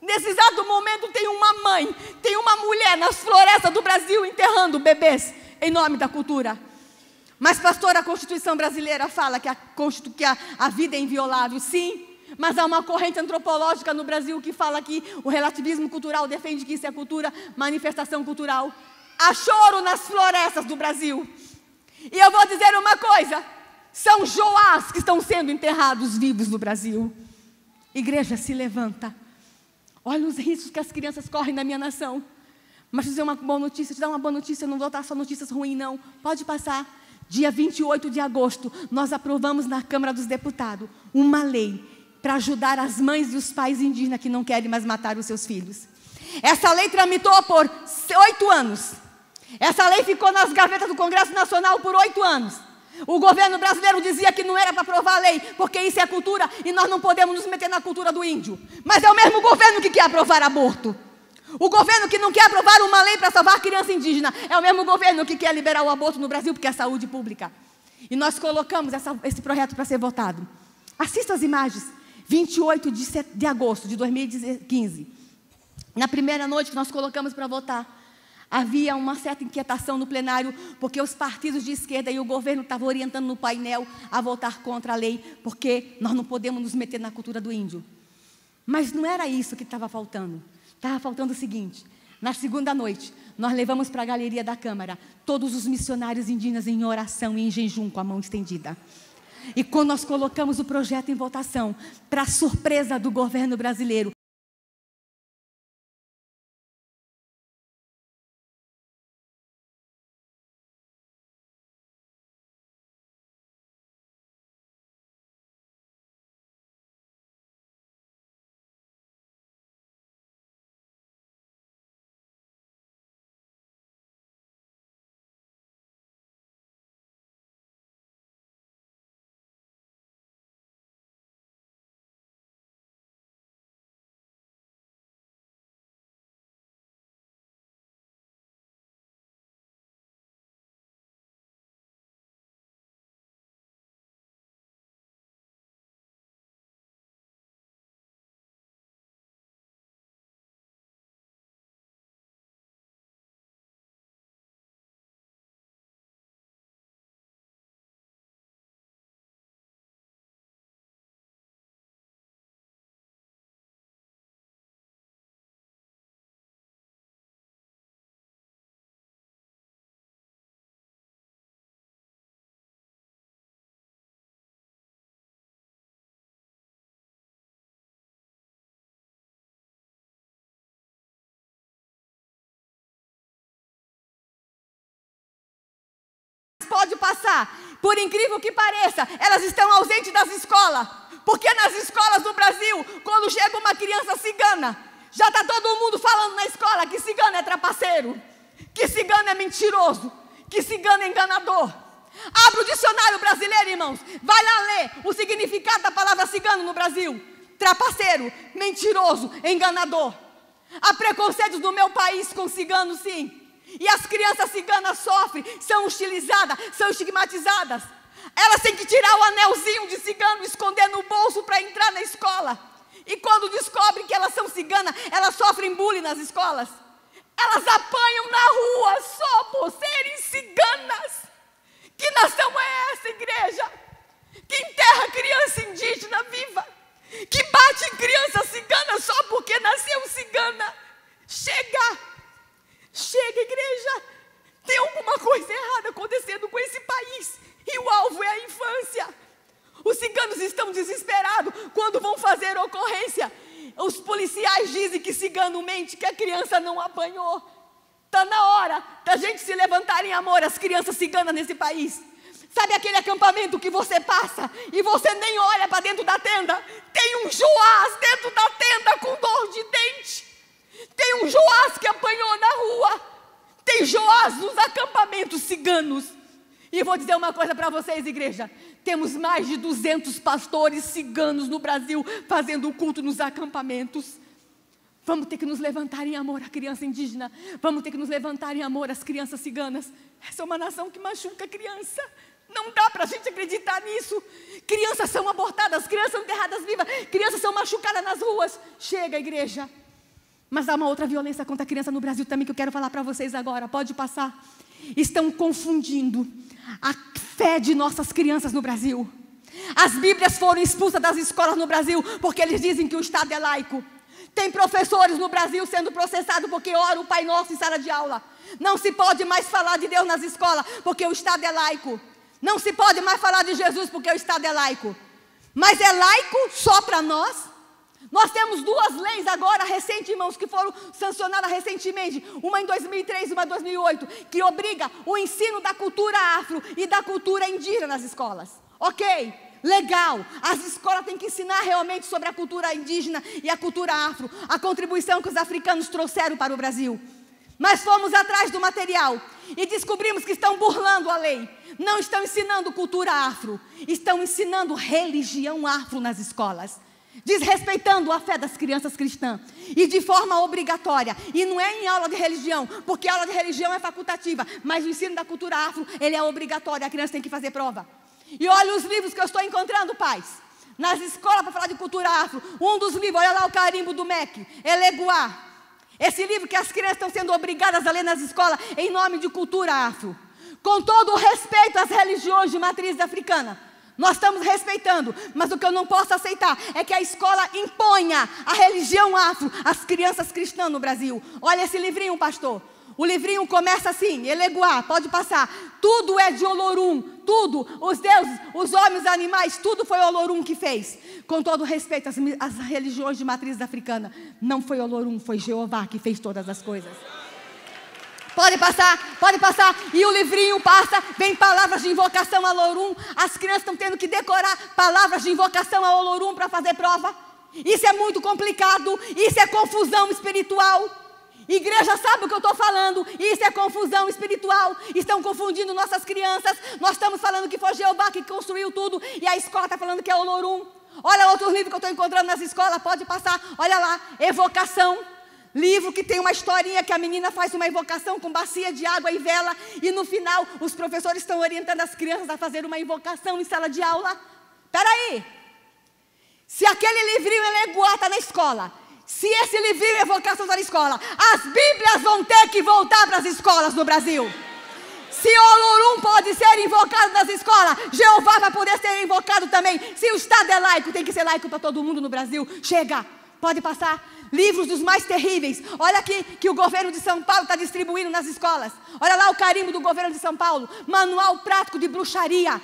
Nesse exato momento tem uma mãe, tem uma mulher nas florestas do Brasil enterrando bebês em nome da cultura. Mas, pastor, a Constituição brasileira fala que a vida é inviolável, sim. Mas há uma corrente antropológica no Brasil que fala que o relativismo cultural defende que isso é cultura, manifestação cultural. Há choro nas florestas do Brasil. E eu vou dizer uma coisa, são Joás que estão sendo enterrados vivos no Brasil. Igreja, se levanta. Olha os riscos que as crianças correm na minha nação. Mas te dizer uma boa notícia, te dar uma boa notícia, eu não vou dar só notícias ruins não. Pode passar. Dia 28 de agosto, nós aprovamos na Câmara dos Deputados uma lei para ajudar as mães e os pais indígenas que não querem mais matar os seus filhos. Essa lei tramitou por 8 anos. Essa lei ficou nas gavetas do Congresso Nacional por 8 anos. O governo brasileiro dizia que não era para aprovar a lei, porque isso é cultura e nós não podemos nos meter na cultura do índio. Mas é o mesmo governo que quer aprovar aborto. O governo que não quer aprovar uma lei para salvar a criança indígena é o mesmo governo que quer liberar o aborto no Brasil, porque é saúde pública. E nós colocamos esse projeto para ser votado. Assista as imagens. 28 de agosto de 2015. Na primeira noite que nós colocamos para votar, havia uma certa inquietação no plenário, porque os partidos de esquerda e o governo estavam orientando no painel a votar contra a lei, porque nós não podemos nos meter na cultura do índio. Mas não era isso que estava faltando. Estava faltando o seguinte: na segunda noite, nós levamos para a galeria da Câmara todos os missionários indígenas em oração e em jejum com a mão estendida. E quando nós colocamos o projeto em votação, para surpresa do governo brasileiro, está, por incrível que pareça, elas estão ausentes das escolas. Porque nas escolas do Brasil, quando chega uma criança cigana, já está todo mundo falando na escola que cigano é trapaceiro, que cigano é mentiroso, que cigano é enganador. Abre o dicionário brasileiro, irmãos. Vai lá ler o significado da palavra cigano no Brasil. Trapaceiro, mentiroso, enganador. Há preconceitos no meu país com ciganos, sim. E as crianças ciganas sofrem, são hostilizadas, são estigmatizadas. Elas têm que tirar o anelzinho de cigano, esconder no bolso para entrar na escola. E quando descobrem que elas são ciganas, elas sofrem bullying nas escolas. Elas apanham na rua só por serem ciganas. Que nação é essa, igreja? Que enterra criança indígena viva? Que bate em criança cigana só porque nasceu cigana? Chega! Chega, igreja! Tem alguma coisa errada acontecendo com esse país. E o alvo é a infância. Os ciganos estão desesperados quando vão fazer ocorrência. Os policiais dizem que cigano mente, que a criança não apanhou. Está na hora da gente se levantar em amor às crianças ciganas nesse país. Sabe aquele acampamento que você passa e você nem olha para dentro da tenda? Tem um Joás dentro da tenda com dor de dente. Tem um Joás que apanhou na rua. Tem Joás nos acampamentos ciganos. E vou dizer uma coisa para vocês, igreja. Temos mais de 200 pastores ciganos no Brasil fazendo o culto nos acampamentos. Vamos ter que nos levantar em amor à criança indígena. Vamos ter que nos levantar em amor às crianças ciganas. Essa é uma nação que machuca a criança. Não dá para a gente acreditar nisso. Crianças são abortadas, crianças são enterradas vivas, crianças são machucadas nas ruas. Chega, igreja. Mas há uma outra violência contra a criança no Brasil também que eu quero falar para vocês agora. Pode passar. Estão confundindo a fé de nossas crianças no Brasil. As Bíblias foram expulsas das escolas no Brasil porque eles dizem que o Estado é laico. Tem professores no Brasil sendo processados porque oram o Pai Nosso em sala de aula. Não se pode mais falar de Deus nas escolas porque o Estado é laico. Não se pode mais falar de Jesus porque o Estado é laico. Mas é laico só para nós? Nós temos 2 leis agora recentes, irmãos, que foram sancionadas recentemente. Uma em 2003 e uma em 2008, que obriga o ensino da cultura afro e da cultura indígena nas escolas. Ok, legal. As escolas têm que ensinar realmente sobre a cultura indígena e a cultura afro, a contribuição que os africanos trouxeram para o Brasil. Mas fomos atrás do material e descobrimos que estão burlando a lei. Não estão ensinando cultura afro, estão ensinando religião afro nas escolas, desrespeitando a fé das crianças cristãs e de forma obrigatória. E não é em aula de religião, porque a aula de religião é facultativa, mas o ensino da cultura afro, ele é obrigatório, a criança tem que fazer prova. E olha os livros que eu estou encontrando, pais, nas escolas para falar de cultura afro. Um dos livros, olha lá o carimbo do MEC, Eleguá. Esse livro que as crianças estão sendo obrigadas a ler nas escolas em nome de cultura afro. Com todo o respeito às religiões de matriz africana, nós estamos respeitando, mas o que eu não posso aceitar é que a escola imponha a religião afro às crianças cristãs no Brasil. Olha esse livrinho, pastor. O livrinho começa assim, Eleguá, pode passar. Tudo é de Olorum, tudo, os deuses, os homens, os animais, tudo foi Olorum que fez. Com todo respeito às religiões de matriz africana, não foi Olorum, foi Jeová que fez todas as coisas. Pode passar, e o livrinho passa, vem palavras de invocação a Olorum. As crianças estão tendo que decorar palavras de invocação a Olorum para fazer prova. Isso é muito complicado, isso é confusão espiritual. Igreja sabe o que eu estou falando, isso é confusão espiritual. Estão confundindo nossas crianças. Nós estamos falando que foi Jeová que construiu tudo, e a escola está falando que é Olorum. Olha outro livro que eu estou encontrando nas escolas, pode passar, olha lá, Evocação. Livro que tem uma historinha que a menina faz uma invocação com bacia de água e vela, e no final os professores estão orientando as crianças a fazer uma invocação em sala de aula. Espera aí, se aquele livrinho Eleguá está na escola, se esse livrinho Evocação está na escola, as Bíblias vão ter que voltar para as escolas no Brasil. Se Olorum pode ser invocado nas escolas, Jeová vai poder ser invocado também. Se o Estado é laico, tem que ser laico para todo mundo no Brasil. Chega, pode passar. Livros dos mais terríveis. Olha aqui que o governo de São Paulo está distribuindo nas escolas. Olha lá o carimbo do governo de São Paulo. Manual prático de bruxaria.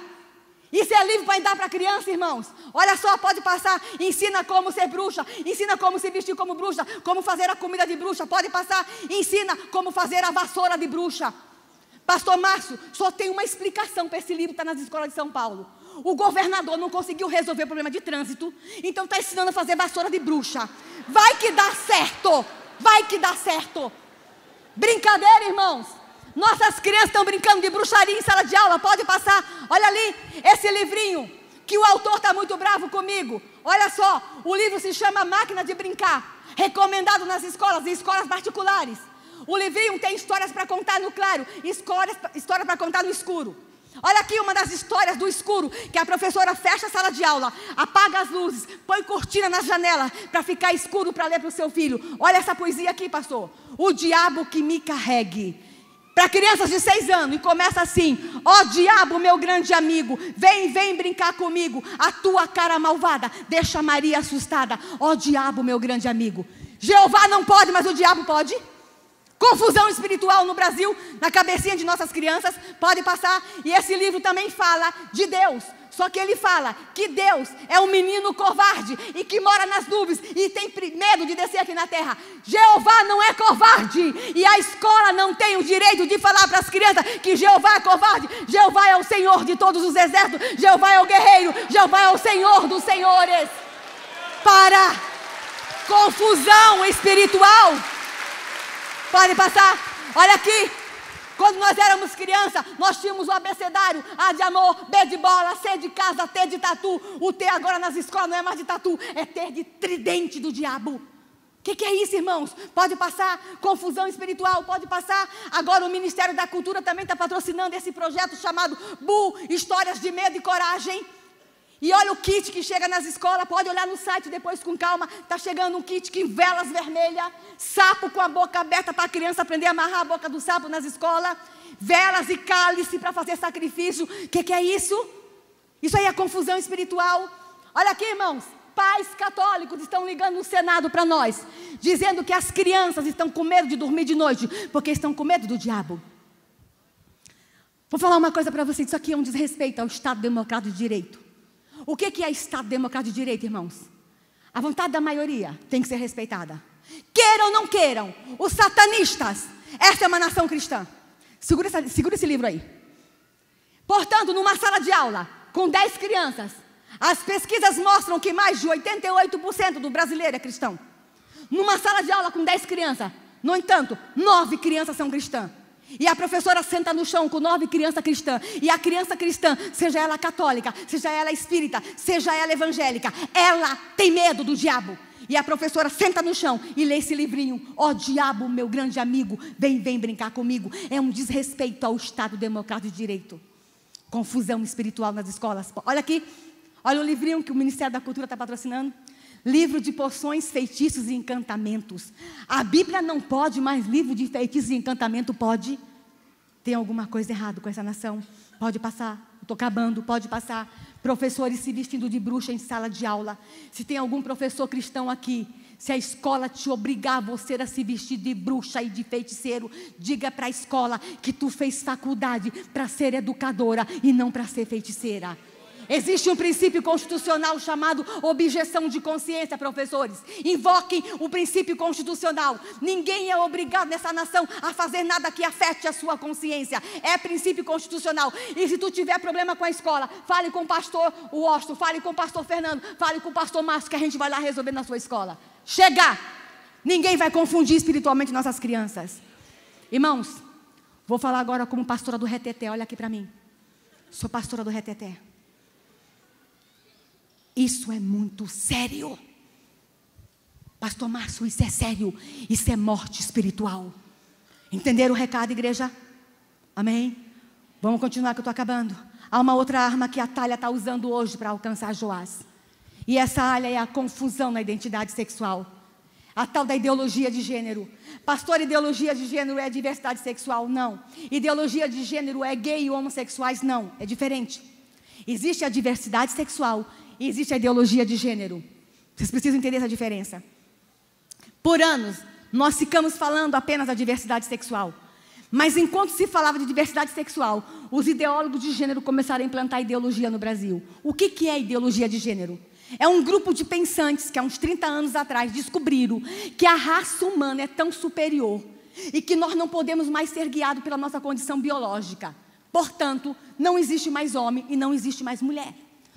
Isso é livro para dar para criança, irmãos. Olha só, pode passar. Ensina como ser bruxa. Ensina como se vestir como bruxa. Como fazer a comida de bruxa. Pode passar. Ensina como fazer a vassoura de bruxa. Pastor Márcio, só tem uma explicação para esse livro, está nas escolas de São Paulo. O governador não conseguiu resolver o problema de trânsito, então está ensinando a fazer vassoura de bruxa. Vai que dá certo, vai que dá certo. Brincadeira, irmãos. Nossas crianças estão brincando de bruxaria em sala de aula, pode passar. Olha ali, esse livrinho, que o autor está muito bravo comigo. Olha só, o livro se chama Máquina de Brincar, recomendado nas escolas e escolas particulares. O livrinho tem histórias para contar no claro, história para contar no escuro. Olha aqui uma das histórias do escuro, que a professora fecha a sala de aula, apaga as luzes, põe cortina na janela para ficar escuro para ler para o seu filho. Olha essa poesia aqui, pastor. O diabo que me carregue. Para crianças de 6 anos, e começa assim: ó diabo, meu grande amigo, vem brincar comigo, a tua cara malvada deixa Maria assustada. Ó diabo, meu grande amigo. Jeová não pode, mas o diabo pode. Confusão espiritual no Brasil, na cabecinha de nossas crianças, pode passar. E esse livro também fala de Deus, só que ele fala que Deus é um menino covarde e que mora nas nuvens e tem medo de descer aqui na terra. Jeová não é covarde, e a escola não tem o direito de falar para as crianças que Jeová é covarde. Jeová é o Senhor de todos os exércitos, Jeová é o guerreiro, Jeová é o Senhor dos senhores. Para confusão espiritual. Pode passar. Olha aqui. Quando nós éramos crianças, nós tínhamos o abecedário: A de amor, B de bola, C de casa, T de tatu. O T agora nas escolas não é mais de tatu, é T de tridente do diabo. O que é isso, irmãos? Pode passar. Confusão espiritual, pode passar. Agora o Ministério da Cultura também está patrocinando esse projeto chamado BU, Histórias de Medo e Coragem. E olha o kit que chega nas escolas, pode olhar no site depois com calma. Está chegando um kit que velas vermelhas, sapo com a boca aberta para a criança aprender a amarrar a boca do sapo nas escolas, velas e cálice para fazer sacrifício. O que é isso? Isso aí é confusão espiritual. Olha aqui, irmãos, pais católicos estão ligando no Senado para nós, dizendo que as crianças estão com medo de dormir de noite, porque estão com medo do diabo. Vou falar uma coisa para vocês, isso aqui é um desrespeito ao Estado Democrático de Direito. O que é Estado Democrático de Direito, irmãos? A vontade da maioria tem que ser respeitada. Queiram ou não queiram, os satanistas, essa é uma nação cristã. Segura esse livro aí. Portanto, numa sala de aula, com 10 crianças, as pesquisas mostram que mais de 88% do brasileiro é cristão. Numa sala de aula com 10 crianças, no entanto, 9 crianças são cristãs. E a professora senta no chão com 9 crianças cristãs. E a criança cristã, seja ela católica, seja ela espírita, seja ela evangélica, ela tem medo do diabo. E a professora senta no chão e lê esse livrinho: ó diabo, meu grande amigo, vem brincar comigo. É um desrespeito ao Estado Democrático de Direito. Confusão espiritual nas escolas. Olha aqui, olha o livrinho que o Ministério da Cultura está patrocinando. Livro de poções, feitiços e encantamentos. A Bíblia não pode, mas livro de feitiços e encantamento pode. Tem alguma coisa errada com essa nação? Pode passar. Estou acabando, pode passar. Professores se vestindo de bruxa em sala de aula. Se tem algum professor cristão aqui, se a escola te obrigar você a se vestir de bruxa e de feiticeiro, diga para a escola que tu fez faculdade para ser educadora e não para ser feiticeira. Existe um princípio constitucional chamado objeção de consciência, professores. Invoquem o princípio constitucional. Ninguém é obrigado nessa nação a fazer nada que afete a sua consciência. É princípio constitucional. E se tu tiver problema com a escola, fale com o pastor Washington, fale com o pastor Fernando, fale com o pastor Márcio, que a gente vai lá resolver na sua escola. Chega! Ninguém vai confundir espiritualmente nossas crianças. Irmãos, vou falar agora como pastora do Reteté. Olha aqui para mim. Sou pastora do Reteté. Isso é muito sério. Pastor Márcio, isso é sério. Isso é morte espiritual. Entenderam o recado, igreja? Amém? Vamos continuar que eu estou acabando. Há uma outra arma que a Thalia está usando hoje para alcançar Joás. E essa arma é a confusão na identidade sexual. A tal da ideologia de gênero. Pastor, ideologia de gênero é diversidade sexual? Não. Ideologia de gênero é gay e homossexuais? Não. É diferente. Existe a diversidade sexual e existe a ideologia de gênero. Vocês precisam entender essa diferença. Por anos, nós ficamos falando apenas da diversidade sexual. Mas enquanto se falava de diversidade sexual, os ideólogos de gênero começaram a implantar ideologia no Brasil. O que é ideologia de gênero? É um grupo de pensantes que há uns 30 anos atrás descobriram que a raça humana é tão superior e que nós não podemos mais ser guiados pela nossa condição biológica. Portanto, não existe mais homem e não existe mais mulher.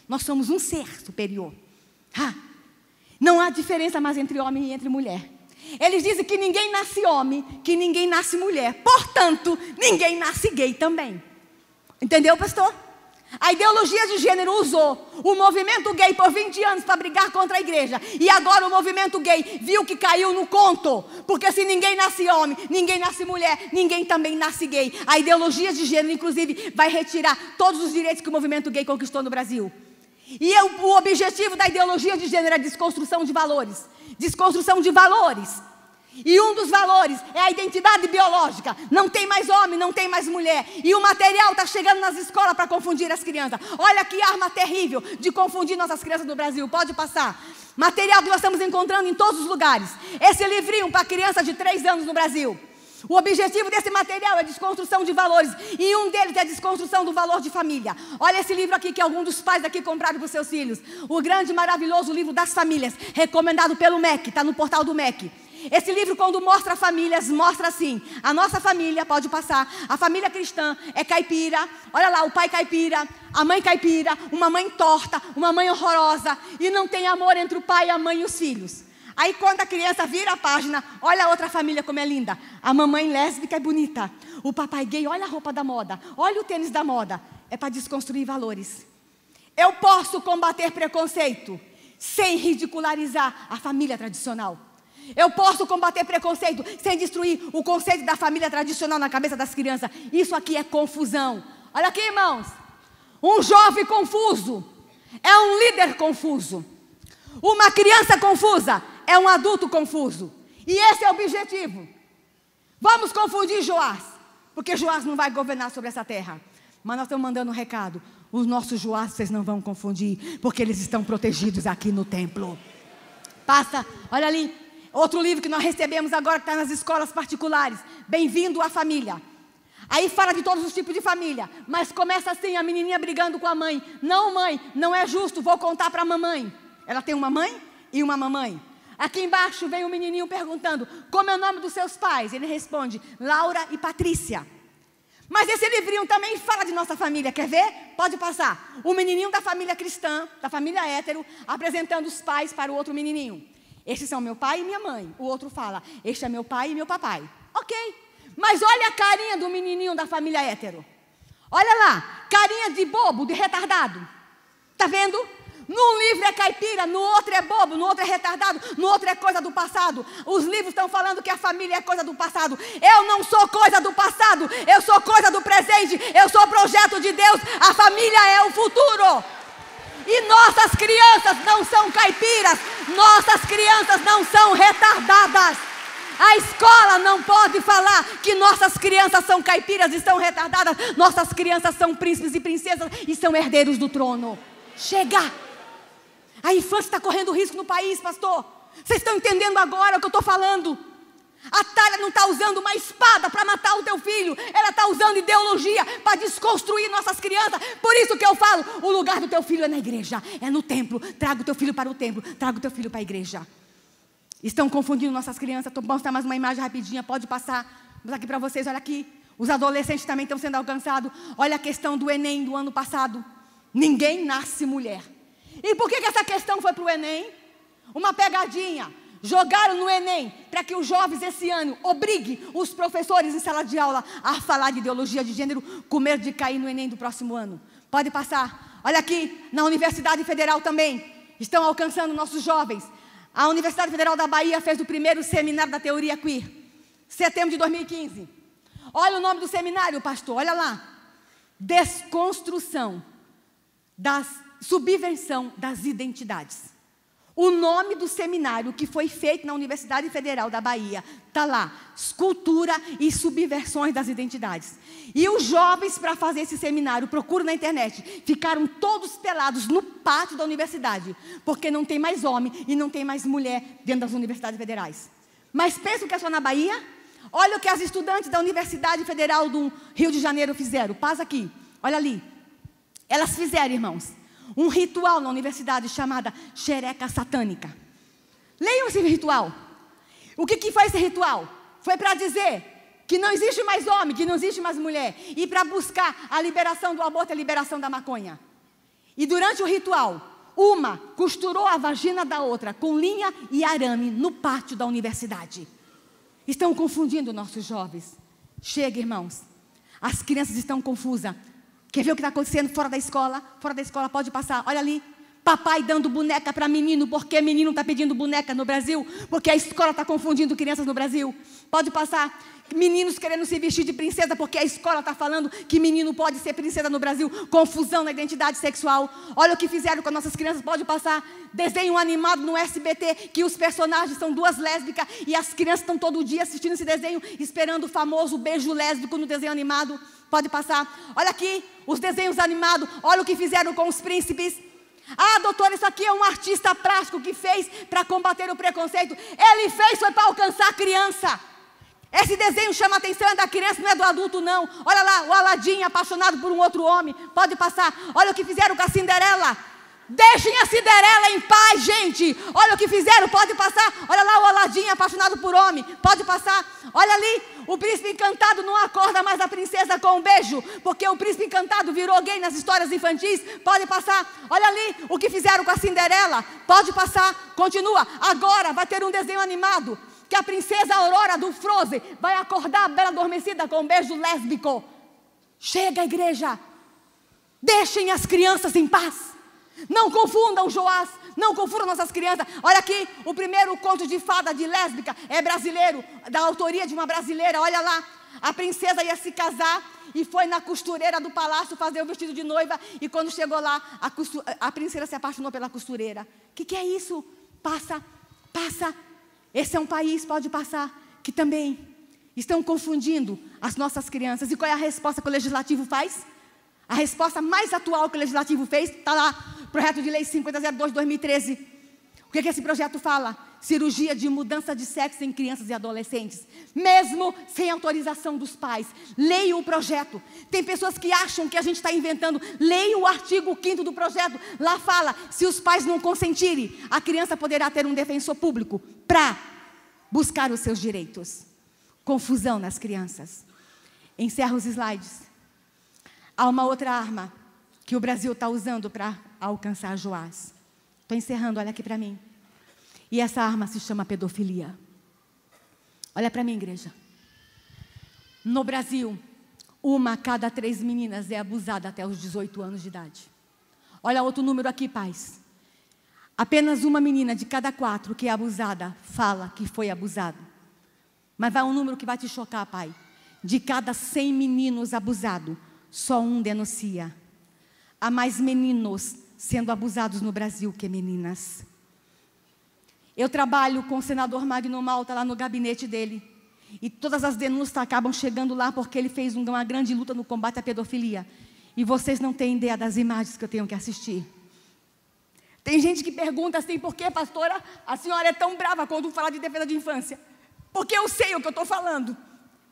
Nós somos um ser superior. Não há diferença mais entre homem e entre mulher. Eles dizem que ninguém nasce homem, que ninguém nasce mulher. Portanto, ninguém nasce gay também. Entendeu, pastor? A ideologia de gênero usou o movimento gay por 20 anos para brigar contra a igreja. E agora o movimento gay viu que caiu no conto. Porque se ninguém nasce homem, ninguém nasce mulher, ninguém também nasce gay. A ideologia de gênero, inclusive, vai retirar todos os direitos que o movimento gay conquistou no Brasil. E o objetivo da ideologia de gênero é a desconstrução de valores. Desconstrução de valores. E um dos valores é a identidade biológica. Não tem mais homem, não tem mais mulher. E o material está chegando nas escolas para confundir as crianças. Olha que arma terrível de confundir nossas crianças no Brasil. Pode passar. Material que nós estamos encontrando em todos os lugares. Esse livrinho para crianças de 3 anos no Brasil. O objetivo desse material é a desconstrução de valores. E um deles é a desconstrução do valor de família. Olha esse livro aqui que algum dos pais aqui compraram para os seus filhos. O grande e maravilhoso livro das famílias. Recomendado pelo MEC. Está no portal do MEC. Esse livro, quando mostra famílias, mostra assim: a nossa família, pode passar, a família cristã é caipira. Olha lá, o pai caipira, a mãe caipira, uma mãe torta, uma mãe horrorosa. E não tem amor entre o pai, a mãe e os filhos. Aí quando a criança vira a página, olha a outra família como é linda. A mamãe lésbica é bonita. O papai gay, olha a roupa da moda. Olha o tênis da moda. É para desconstruir valores. Eu posso combater preconceito sem ridicularizar a família tradicional. Eu posso combater preconceito sem destruir o conceito da família tradicional na cabeça das crianças. Isso aqui é confusão. Olha aqui, irmãos. Um jovem confuso é um líder confuso. Uma criança confusa é um adulto confuso. E esse é o objetivo. Vamos confundir Joás, porque Joás não vai governar sobre essa terra. Mas nós estamos mandando um recado. Os nossos Joás vocês não vão confundir, porque eles estão protegidos aqui no templo. Passa, olha ali. Outro livro que nós recebemos agora, que está nas escolas particulares. Bem-vindo à família. Aí fala de todos os tipos de família. Mas começa assim, a menininha brigando com a mãe. Não, mãe, não é justo, vou contar para a mamãe. Ela tem uma mãe e uma mamãe. Aqui embaixo vem o menininho perguntando: como é o nome dos seus pais? Ele responde: Laura e Patrícia. Mas esse livrinho também fala de nossa família. Quer ver? Pode passar. O menininho da família cristã, da família hétero, apresentando os pais para o outro menininho. Estes são meu pai e minha mãe. O outro fala: este é meu pai e meu papai. Ok. Mas olha a carinha do menininho da família hétero. Olha lá. Carinha de bobo, de retardado. Tá vendo? Num livro é caipira, no outro é bobo, no outro é retardado, no outro é coisa do passado. Os livros estão falando que a família é coisa do passado. Eu não sou coisa do passado. Eu sou coisa do presente. Eu sou projeto de Deus. A família é o futuro. E nossas crianças não são caipiras. Nossas crianças não são retardadas. A escola não pode falar que nossas crianças são caipiras e são retardadas. Nossas crianças são príncipes e princesas e são herdeiros do trono. Chega! A infância está correndo risco no país, pastor. Vocês estão entendendo agora o que eu estou falando? A Thalia não está usando uma espada para matar o teu filho. Ela está usando ideologia para desconstruir nossas crianças. Por isso que eu falo, o lugar do teu filho é na igreja, é no templo. Traga o teu filho para o templo, traga o teu filho para a igreja. Estão confundindo nossas crianças. Estou mostrando mais uma imagem rapidinha, pode passar. Vamos aqui para vocês, olha aqui. Os adolescentes também estão sendo alcançados. Olha a questão do Enem do ano passado. Ninguém nasce mulher. E por que essa questão foi para o Enem? Uma pegadinha. Jogaram no Enem para que os jovens esse ano obriguem os professores em sala de aula a falar de ideologia de gênero, com medo de cair no Enem do próximo ano. Pode passar. Olha aqui, na Universidade Federal também, estão alcançando nossos jovens. A Universidade Federal da Bahia fez o primeiro seminário da teoria queer, setembro de 2015. Olha o nome do seminário, pastor, olha lá. Desconstrução das subversão das identidades. O nome do seminário que foi feito na Universidade Federal da Bahia está lá: Cultura e Subversões das Identidades. E os jovens, para fazer esse seminário, procuram na internet, ficaram todos pelados no pátio da universidade, porque não tem mais homem e não tem mais mulher dentro das universidades federais. Mas pensam que é só na Bahia? Olha o que as estudantes da Universidade Federal do Rio de Janeiro fizeram. Passa aqui, olha ali. Elas fizeram, irmãos, um ritual na universidade chamada xereca satânica. Leiam esse ritual. O que foi esse ritual? foi para dizer que não existe mais homem, que não existe mais mulher, e para buscar a liberação do aborto e a liberação da maconha. E durante o ritual, uma costurou a vagina da outra com linha e arame no pátio da universidade. Estão confundindo nossos jovens. Chega, irmãos. As crianças estão confusas. Quer ver o que está acontecendo fora da escola? Fora da escola, pode passar. Olha ali. Papai dando boneca para menino, porque menino está pedindo boneca no Brasil, porque a escola está confundindo crianças no Brasil. Pode passar. Meninos querendo se vestir de princesa, porque a escola está falando que menino pode ser princesa no Brasil. Confusão na identidade sexual. Olha o que fizeram com as nossas crianças, pode passar. Desenho animado no SBT, que os personagens são duas lésbicas, e as crianças estão todo dia assistindo esse desenho, esperando o famoso beijo lésbico no desenho animado. Pode passar. Olha aqui, os desenhos animados. Olha o que fizeram com os príncipes. Ah, doutora, isso aqui é um artista plástico que fez para combater o preconceito. Ele fez, foi para alcançar a criança. Esse desenho chama a atenção, é da criança, não é do adulto, não. Olha lá, o Aladim apaixonado por um outro homem. Pode passar. Olha o que fizeram com a Cinderela. Deixem a Cinderela em paz, gente. Olha o que fizeram, pode passar. Olha lá, o Aladim apaixonado por homem. Pode passar. Olha ali, o príncipe encantado não acorda mais a princesa com um beijo, porque o príncipe encantado virou gay nas histórias infantis. Pode passar. Olha ali, o que fizeram com a Cinderela. Pode passar. Continua. Agora vai ter um desenho animado, que a princesa Aurora do Frozen vai acordar a bela adormecida com um beijo lésbico. Chega, igreja. Deixem as crianças em paz. Não confundam Joás, não confundam nossas crianças. Olha aqui, o primeiro conto de fada de lésbica é brasileiro, da autoria de uma brasileira. Olha lá, a princesa ia se casar e foi na costureira do palácio fazer o vestido de noiva. E quando chegou lá, a princesa se apaixonou pela costureira. O que é isso? Passa, passa. Esse é um país, pode passar, que também estão confundindo as nossas crianças. E qual é a resposta que o legislativo faz? A resposta mais atual que o legislativo fez, está lá, projeto de lei 5002 de 2013. O que esse projeto fala? Cirurgia de mudança de sexo em crianças e adolescentes, mesmo sem autorização dos pais. Leia o projeto. Tem pessoas que acham que a gente está inventando. Leia o artigo 5º do projeto. Lá fala, se os pais não consentirem, a criança poderá ter um defensor público para buscar os seus direitos. Confusão nas crianças. Encerro os slides. Há uma outra arma que o Brasil está usando para alcançar Joás. Estou encerrando, olha aqui para mim. E essa arma se chama pedofilia. Olha para mim, igreja. No Brasil, 1 a cada 3 meninas é abusada até os 18 anos de idade. Olha outro número aqui, pais. Apenas 1 menina de cada 4 que é abusada fala que foi abusado. Mas vai um número que vai te chocar, pai. De cada 100 meninos abusados, só 1 denuncia. Há mais meninos sendo abusados no Brasil que meninas. Eu trabalho com o senador Magno Malta lá no gabinete dele. E todas as denúncias acabam chegando lá porque ele fez uma grande luta no combate à pedofilia. E vocês não têm ideia das imagens que eu tenho que assistir. Tem gente que pergunta assim, por que, pastora, a senhora é tão brava quando fala de defesa de infância? Porque eu sei o que eu estou falando.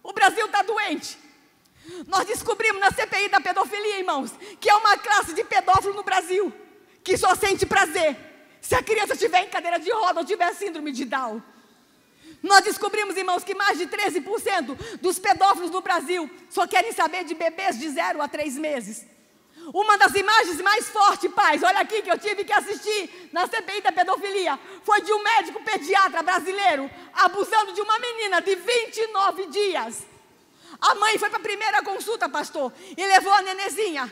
O Brasil está doente. Nós descobrimos na CPI da pedofilia, irmãos, que é uma classe de pedófilo no Brasil, que só sente prazer se a criança estiver em cadeira de roda ou tiver síndrome de Down. Nós descobrimos, irmãos, que mais de 13% dos pedófilos no Brasil só querem saber de bebês de 0 a 3 meses. Uma das imagens mais fortes, pais, olha aqui que eu tive que assistir na CPI da pedofilia, foi de um médico pediatra brasileiro abusando de uma menina de 29 dias. A mãe foi para a primeira consulta, pastor, e levou a nenezinha.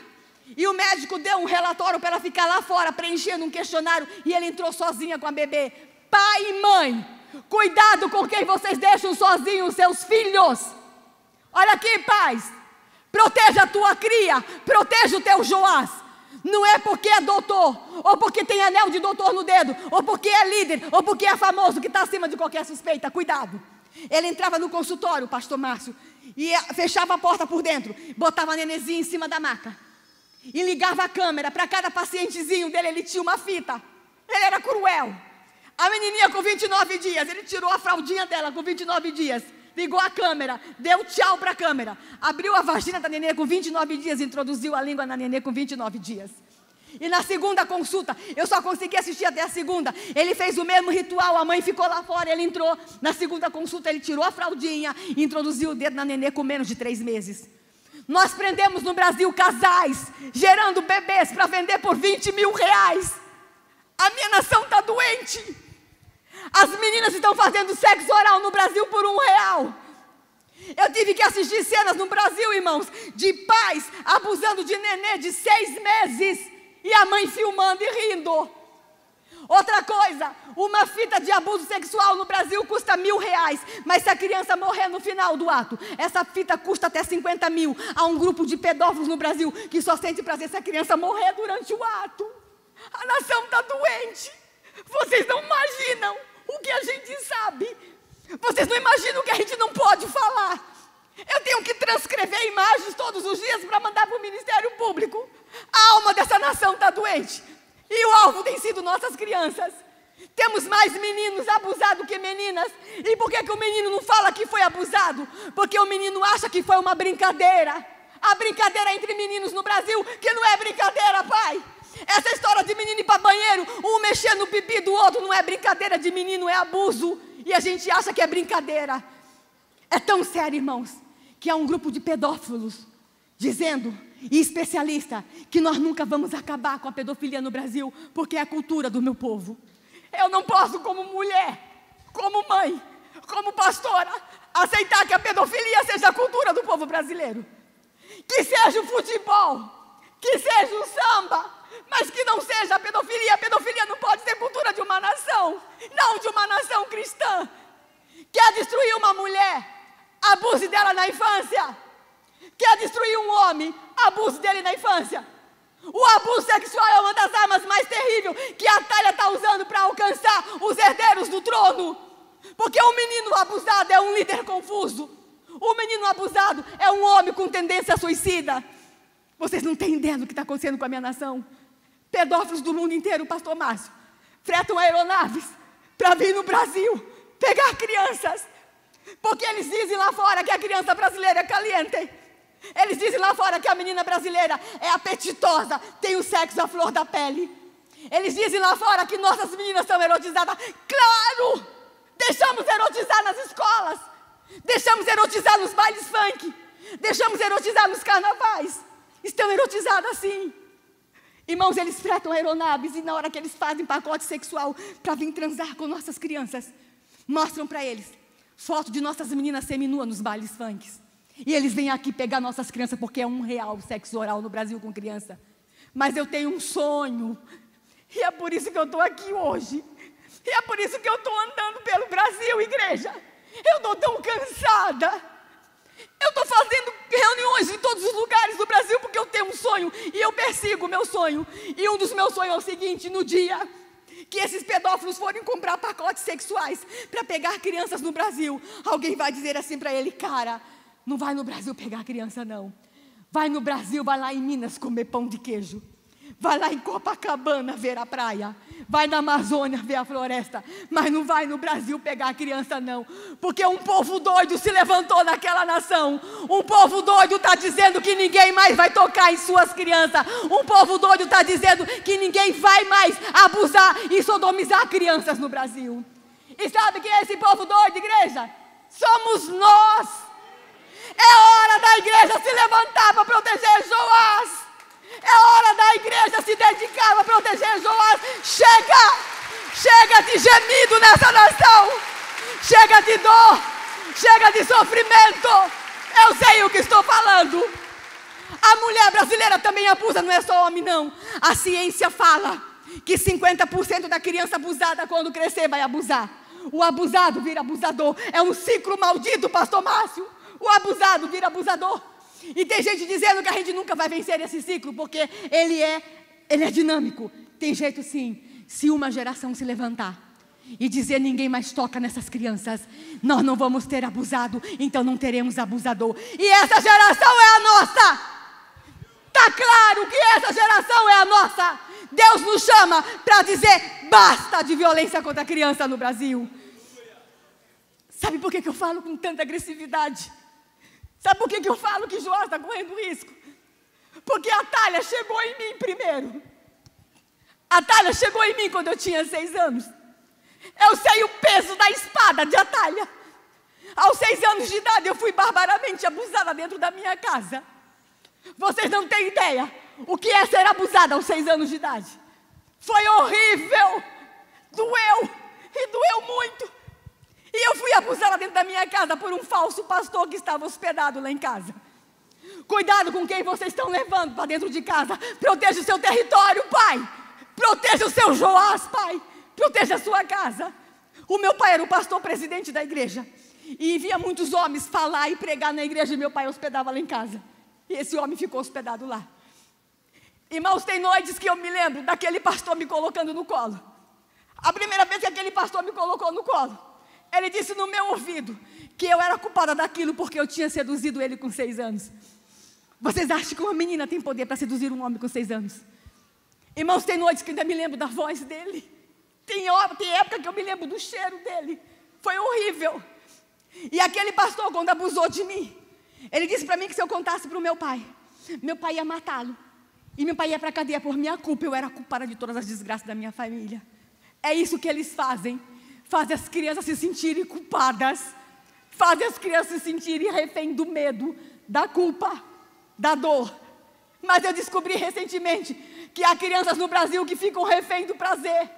E o médico deu um relatório para ela ficar lá fora, preenchendo um questionário, e ele entrou sozinha com a bebê. Pai e mãe, cuidado com quem vocês deixam sozinhos os seus filhos. Olha aqui, pais, proteja a tua cria, proteja o teu Joás. Não é porque é doutor, ou porque tem anel de doutor no dedo, ou porque é líder, ou porque é famoso, que está acima de qualquer suspeita. Cuidado. Ele entrava no consultório, pastor Márcio, e fechava a porta por dentro, botava a nenezinha em cima da maca e ligava a câmera para cada pacientezinho dele. Ele tinha uma fita. Ele era cruel. A menininha com 29 dias, ele tirou a fraldinha dela com 29 dias, ligou a câmera, deu tchau para a câmera, abriu a vagina da nenê com 29 dias, introduziu a língua na nenê com 29 dias. E na segunda consulta, eu só consegui assistir até a segunda. Ele fez o mesmo ritual, a mãe ficou lá fora, ele entrou. Na segunda consulta, ele tirou a fraldinha e introduziu o dedo na nenê com menos de 3 meses. Nós prendemos no Brasil casais, gerando bebês para vender por 20 mil reais. A minha nação está doente. As meninas estão fazendo sexo oral no Brasil por R$1. Eu tive que assistir cenas no Brasil, irmãos, de pais abusando de nenê de 6 meses. E a mãe filmando e rindo. Outra coisa, uma fita de abuso sexual no Brasil custa R$1.000. Mas se a criança morrer no final do ato, essa fita custa até 50 mil. Há um grupo de pedófilos no Brasil que só sente prazer se a criança morrer durante o ato. A nação está doente. Vocês não imaginam o que a gente sabe. Vocês não imaginam o que a gente não pode falar. Eu tenho que transcrever imagens todos os dias para mandar para o Ministério Público. A alma dessa nação está doente. E o alvo tem sido nossas crianças. Temos mais meninos abusados que meninas. E por que o menino não fala que foi abusado? Porque o menino acha que foi uma brincadeira. A brincadeira entre meninos no Brasil, que não é brincadeira, pai. Essa história de menino ir para banheiro, um mexer no pipi do outro, não é brincadeira de menino, é abuso. E a gente acha que é brincadeira. É tão sério, irmãos, que há um grupo de pedófilos dizendo, e especialista, que nós nunca vamos acabar com a pedofilia no Brasil, porque é a cultura do meu povo. Eu não posso, como mulher, como mãe, como pastora, aceitar que a pedofilia seja a cultura do povo brasileiro. Que seja o futebol, que seja o samba, mas que não seja a pedofilia. A pedofilia não pode ser cultura de uma nação, não de uma nação cristã. Quer destruir uma mulher? Abuse dela na infância. Quer destruir um homem? Abuse dele na infância. O abuso sexual é uma das armas mais terríveis que a Atalha está usando para alcançar os herdeiros do trono. Porque o menino abusado é um líder confuso. O menino abusado é um homem com tendência suicida. Vocês não têm ideia do que está acontecendo com a minha nação. Pedófilos do mundo inteiro, pastor Márcio, fretam aeronaves para vir no Brasil pegar crianças. Porque eles dizem lá fora que a criança brasileira é caliente. Eles dizem lá fora que a menina brasileira é apetitosa, tem o sexo à flor da pele. Eles dizem lá fora que nossas meninas são erotizadas. Claro! Deixamos erotizar nas escolas. Deixamos erotizar nos bailes funk. Deixamos erotizar nos carnavais. Estão erotizadas sim. Irmãos, eles fretam aeronaves e na hora que eles fazem pacote sexual para vir transar com nossas crianças, mostram para eles foto de nossas meninas seminuas nos bailes funks. E eles vêm aqui pegar nossas crianças porque é R$1 sexo oral no Brasil com criança. Mas eu tenho um sonho. E é por isso que eu estou aqui hoje. E é por isso que eu estou andando pelo Brasil, igreja. Eu estou tão cansada. Eu estou fazendo reuniões em todos os lugares do Brasil porque eu tenho um sonho. E eu persigo o meu sonho. E um dos meus sonhos é o seguinte: no dia que esses pedófilos forem comprar pacotes sexuais para pegar crianças no Brasil, alguém vai dizer assim para ele: cara, não vai no Brasil pegar criança não. Vai no Brasil, vai lá em Minas comer pão de queijo. Vai lá em Copacabana ver a praia. Vai na Amazônia ver a floresta. Mas não vai no Brasil pegar criança não. Porque um povo doido se levantou naquela nação. Um povo doido está dizendo que ninguém mais vai tocar em suas crianças. Um povo doido está dizendo que ninguém vai mais abusar e sodomizar crianças no Brasil. E sabe quem é esse povo doido, igreja? Somos nós. É hora da igreja se levantar para proteger Joás. É hora da igreja se dedicar para proteger Joás. Chega! Chega de gemido nessa nação. Chega de dor. Chega de sofrimento. Eu sei o que estou falando. A mulher brasileira também abusa, não é só homem não. A ciência fala que 50% da criança abusada quando crescer vai abusar. O abusado vira abusador. É um ciclo maldito, pastor Márcio. O abusado vira abusador. E tem gente dizendo que a gente nunca vai vencer esse ciclo, porque ele é dinâmico. Tem jeito sim. Se uma geração se levantar e dizer ninguém mais toca nessas crianças, nós não vamos ter abusado, então não teremos abusador. E essa geração é a nossa. Está claro que essa geração é a nossa. Deus nos chama para dizer basta de violência contra a criança no Brasil. Sabe por que eu falo com tanta agressividade? Sabe por que eu falo que Joás está correndo risco? Porque a Atalha chegou em mim primeiro. Atalha chegou em mim quando eu tinha 6 anos. Eu sei o peso da espada de Atalha. Aos 6 anos de idade eu fui barbaramente abusada dentro da minha casa. Vocês não têm ideia o que é ser abusada aos 6 anos de idade. Foi horrível. Doeu. E doeu muito. E eu fui abusada dentro da minha casa por um falso pastor que estava hospedado lá em casa. Cuidado com quem vocês estão levando para dentro de casa. Proteja o seu território, pai. Proteja o seu Joás, pai. Proteja a sua casa. O meu pai era o pastor presidente da igreja. E via muitos homens falar e pregar na igreja. E meu pai hospedava lá em casa. E esse homem ficou hospedado lá. Irmãos, tem noites que eu me lembro daquele pastor me colocando no colo. A primeira vez que aquele pastor me colocou no colo, ele disse no meu ouvido que eu era culpada daquilo porque eu tinha seduzido ele com 6 anos. Vocês acham que uma menina tem poder para seduzir um homem com 6 anos? Irmãos, tem noites que eu ainda me lembro da voz dele. Tem época que eu me lembro do cheiro dele. Foi horrível. E aquele pastor, quando abusou de mim, ele disse para mim que se eu contasse para o meu pai ia matá-lo. E meu pai ia para a cadeia por minha culpa. Eu era culpada de todas as desgraças da minha família. É isso que eles fazem. Fazem as crianças se sentirem culpadas. Fazem as crianças se sentirem refém do medo, da culpa, da dor. Mas eu descobri recentemente que há crianças no Brasil que ficam refém do prazer.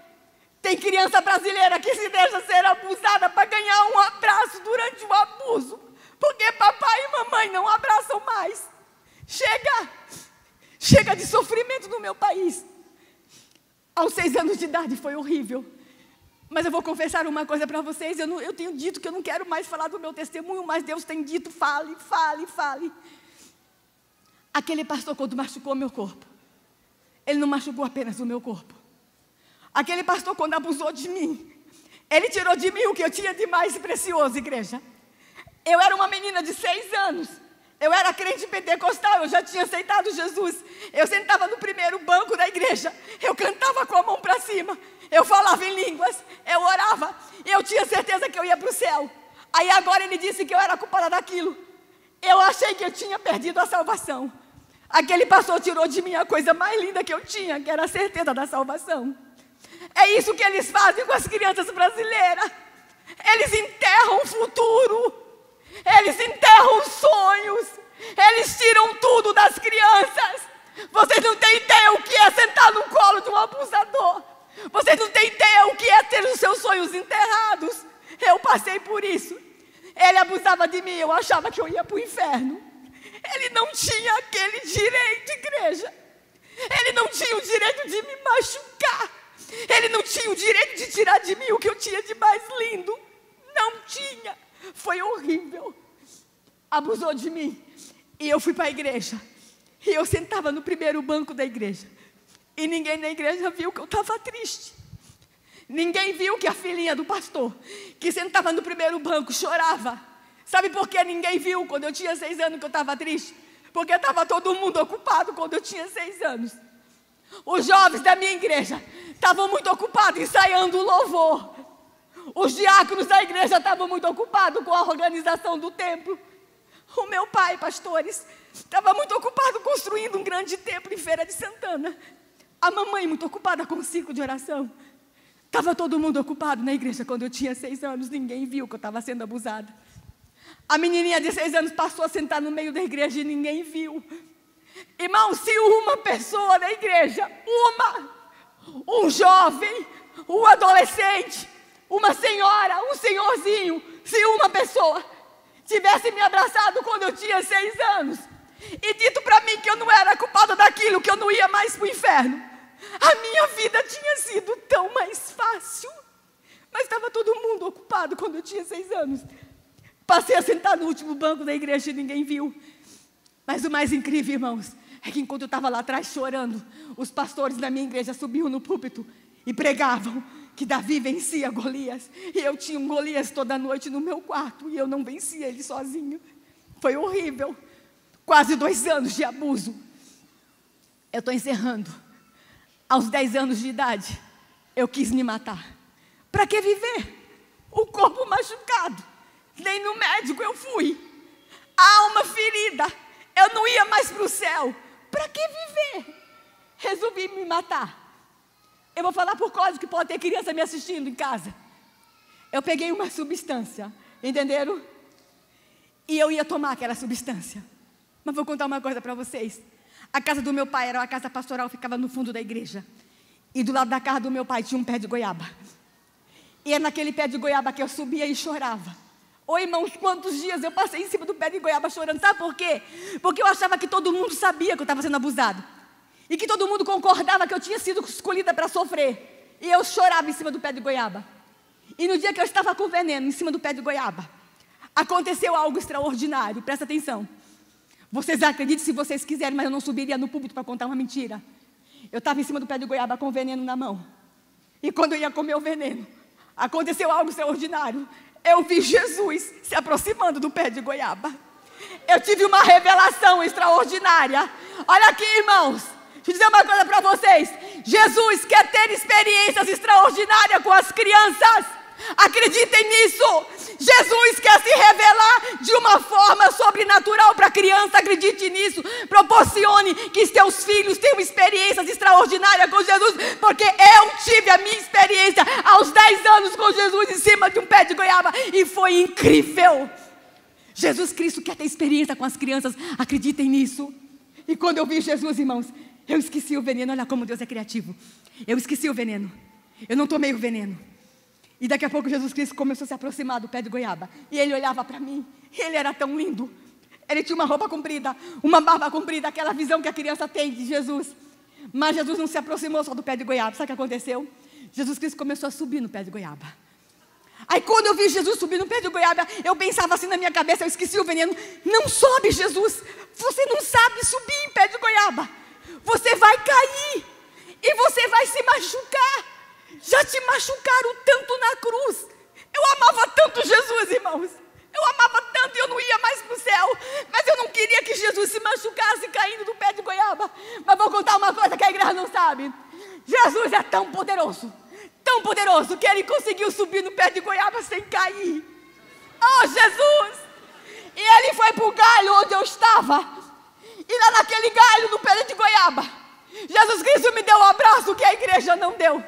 Tem criança brasileira que se deixa ser abusada para ganhar um abraço durante o abuso. Porque papai e mamãe não abraçam mais. Chega de sofrimento no meu país. Aos 6 anos de idade foi horrível. Mas eu vou confessar uma coisa para vocês. Eu tenho dito que eu não quero mais falar do meu testemunho, mas Deus tem dito, fale. Aquele pastor, quando machucou meu corpo, ele não machucou apenas o meu corpo. Aquele pastor, quando abusou de mim, ele tirou de mim o que eu tinha de mais precioso, igreja. Eu era uma menina de 6 anos. Eu era crente pentecostal, eu já tinha aceitado Jesus. Eu sentava no primeiro banco da igreja. Eu cantava com a mão para cima. Eu falava em línguas. Eu orava. E eu tinha certeza que eu ia para o céu. Aí agora ele disse que eu era culpada daquilo. Eu achei que eu tinha perdido a salvação. Aquele pastor tirou de mim a coisa mais linda que eu tinha, que era a certeza da salvação. É isso que eles fazem com as crianças brasileiras. Eles enterram o futuro. Eles enterram os sonhos. Eles tiram tudo das crianças. Vocês não têm ideia o que é sentar no colo de um abusador. Vocês não têm ideia o que é ter os seus sonhos enterrados. Eu passei por isso. Ele abusava de mim, eu achava que eu ia para o inferno. Ele não tinha aquele direito, igreja. Ele não tinha o direito de me machucar. Ele não tinha o direito de tirar de mim o que eu tinha de mais lindo. Não tinha. Foi horrível. Abusou de mim. E eu fui para a igreja. E eu sentava no primeiro banco da igreja. E ninguém na igreja viu que eu estava triste. Ninguém viu que a filhinha do pastor, que sentava no primeiro banco, chorava. Sabe por que ninguém viu quando eu tinha 6 anos que eu estava triste? Porque estava todo mundo ocupado quando eu tinha 6 anos. Os jovens da minha igreja estavam muito ocupados ensaiando o louvor. Os diáconos da igreja estavam muito ocupados com a organização do templo. O meu pai, pastores, estava muito ocupado construindo um grande templo em Feira de Santana. A mamãe muito ocupada com o ciclo de oração. Estava todo mundo ocupado na igreja quando eu tinha 6 anos. Ninguém viu que eu estava sendo abusada. A menininha de 6 anos passou a sentar no meio da igreja e ninguém viu. Irmão, se uma pessoa da igreja, um jovem, um adolescente, uma senhora, um senhorzinho, se uma pessoa tivesse me abraçado quando eu tinha 6 anos e dito para mim que eu não era culpada daquilo, que eu não ia mais para o inferno, a minha vida tinha sido tão mais fácil. Mas estava todo mundo ocupado quando eu tinha 6 anos. Passei a sentar no último banco da igreja e ninguém viu. Mas o mais incrível, irmãos, é que enquanto eu estava lá atrás chorando, os pastores da minha igreja subiam no púlpito e pregavam que Davi vencia Golias. E eu tinha um Golias toda noite no meu quarto e eu não vencia ele sozinho. Foi horrível. Quase 2 anos de abuso. Eu estou encerrando. Aos 10 anos de idade, eu quis me matar. Para que viver? O corpo machucado. Nem no médico eu fui. A alma ferida. Eu não ia mais para o céu. Para que viver? Resolvi me matar. Eu vou falar por código que pode ter criança me assistindo em casa. Eu peguei uma substância, entenderam? E eu ia tomar aquela substância. Mas vou contar uma coisa para vocês. A casa do meu pai era uma casa pastoral, ficava no fundo da igreja. E do lado da casa do meu pai tinha um pé de goiaba. E é naquele pé de goiaba que eu subia e chorava. Ô irmãos, quantos dias eu passei em cima do pé de goiaba chorando. Sabe por quê? Porque eu achava que todo mundo sabia que eu estava sendo abusado. E que todo mundo concordava que eu tinha sido escolhida para sofrer. E eu chorava em cima do pé de goiaba. E no dia que eu estava com veneno em cima do pé de goiaba, aconteceu algo extraordinário. Presta atenção. Vocês acreditem se vocês quiserem, mas eu não subiria no púlpito para contar uma mentira. Eu estava em cima do pé de goiaba com veneno na mão. E quando eu ia comer o veneno, aconteceu algo extraordinário. Eu vi Jesus se aproximando do pé de goiaba. Eu tive uma revelação extraordinária. Olha aqui, irmãos. Deixa eu dizer uma coisa para vocês. Jesus quer ter experiências extraordinárias com as crianças. Acreditem nisso. Jesus quer se revelar de uma forma sobrenatural para a criança. Acredite nisso. Proporcione que seus filhos tenham experiências extraordinárias com Jesus. Porque eu tive a minha experiência aos 10 anos com Jesus em cima de um pé de goiaba. E foi incrível. Jesus Cristo quer ter experiência com as crianças. Acreditem nisso. E quando eu vi Jesus, irmãos, eu esqueci o veneno. Olha como Deus é criativo. Eu esqueci o veneno. Eu não tomei o veneno. E daqui a pouco Jesus Cristo começou a se aproximar do pé de goiaba. E ele olhava para mim. E ele era tão lindo. Ele tinha uma roupa comprida, uma barba comprida, aquela visão que a criança tem de Jesus. Mas Jesus não se aproximou só do pé de goiaba. Sabe o que aconteceu? Jesus Cristo começou a subir no pé de goiaba. Aí quando eu vi Jesus subir no pé de goiaba, eu pensava assim na minha cabeça, eu esqueci o veneno. Não sobe, Jesus. Você não sabe subir em pé de goiaba. Você vai cair. E você vai se machucar. Já te machucaram tanto na cruz. Eu amava tanto Jesus, irmãos. Eu amava tanto e eu não ia mais para o céu. Mas eu não queria que Jesus se machucasse caindo do pé de goiaba. Mas vou contar uma coisa que a igreja não sabe. Jesus é tão poderoso, que ele conseguiu subir no pé de goiaba sem cair. Oh, Jesus! E ele foi para o galho onde eu estava. E lá naquele galho, no pé de goiaba, Jesus Cristo me deu um abraço que a igreja não deu.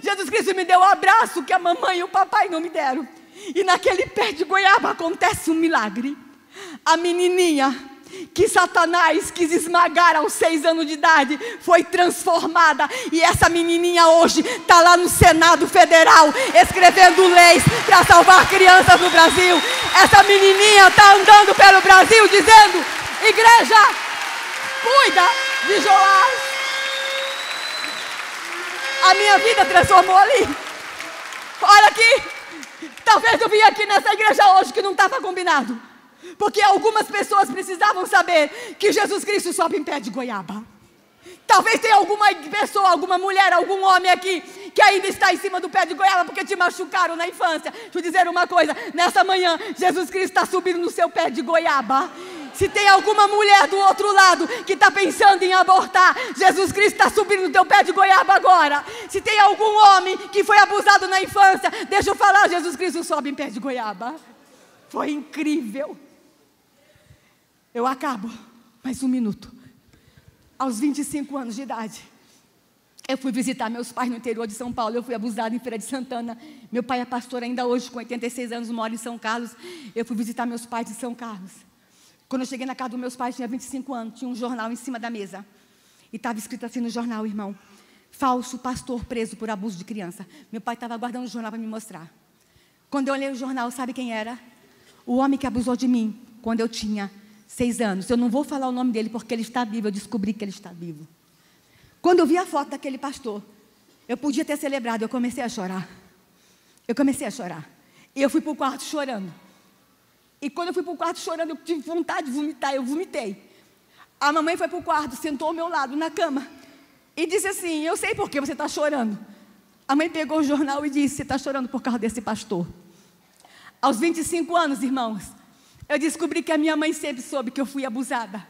Jesus Cristo me deu um abraço que a mamãe e o papai não me deram. E naquele pé de goiaba acontece um milagre. A menininha que Satanás quis esmagar aos 6 anos de idade foi transformada. E essa menininha hoje está lá no Senado Federal escrevendo leis para salvar crianças no Brasil. Essa menininha está andando pelo Brasil dizendo: igreja, cuida de Joás. A minha vida transformou ali. Olha aqui. Talvez eu vim aqui nessa igreja hoje que não estava combinado. Porque algumas pessoas precisavam saber que Jesus Cristo sobe em pé de goiaba. Talvez tenha alguma pessoa, alguma mulher, algum homem aqui que ainda está em cima do pé de goiaba porque te machucaram na infância. Deixa eu dizer uma coisa. Nessa manhã, Jesus Cristo está subindo no seu pé de goiaba. Se tem alguma mulher do outro lado que está pensando em abortar, Jesus Cristo está subindo no teu pé de goiaba agora. Se tem algum homem que foi abusado na infância, deixa eu falar, Jesus Cristo sobe em pé de goiaba. Foi incrível. Eu acabo, mais um minuto. Aos 25 anos de idade, eu fui visitar meus pais no interior de São Paulo. Eu fui abusada em Feira de Santana. Meu pai é pastor ainda hoje, com 86 anos, mora em São Carlos. Eu fui visitar meus pais em São Carlos. Quando eu cheguei na casa dos meus pais, tinha 25 anos, tinha um jornal em cima da mesa. E estava escrito assim no jornal, irmão: falso pastor preso por abuso de criança. Meu pai estava guardando o jornal para me mostrar. Quando eu olhei o jornal, sabe quem era? O homem que abusou de mim quando eu tinha 6 anos. Eu não vou falar o nome dele porque ele está vivo, eu descobri que ele está vivo. Quando eu vi a foto daquele pastor, eu podia ter celebrado, eu comecei a chorar. E eu fui para o quarto chorando. E quando eu fui para o quarto chorando, eu tive vontade de vomitar, eu vomitei. A mamãe foi para o quarto, sentou ao meu lado, na cama, e disse assim: eu sei por que você está chorando. A mãe pegou o jornal e disse: você está chorando por causa desse pastor. Aos 25 anos, irmãos, eu descobri que a minha mãe sempre soube que eu fui abusada.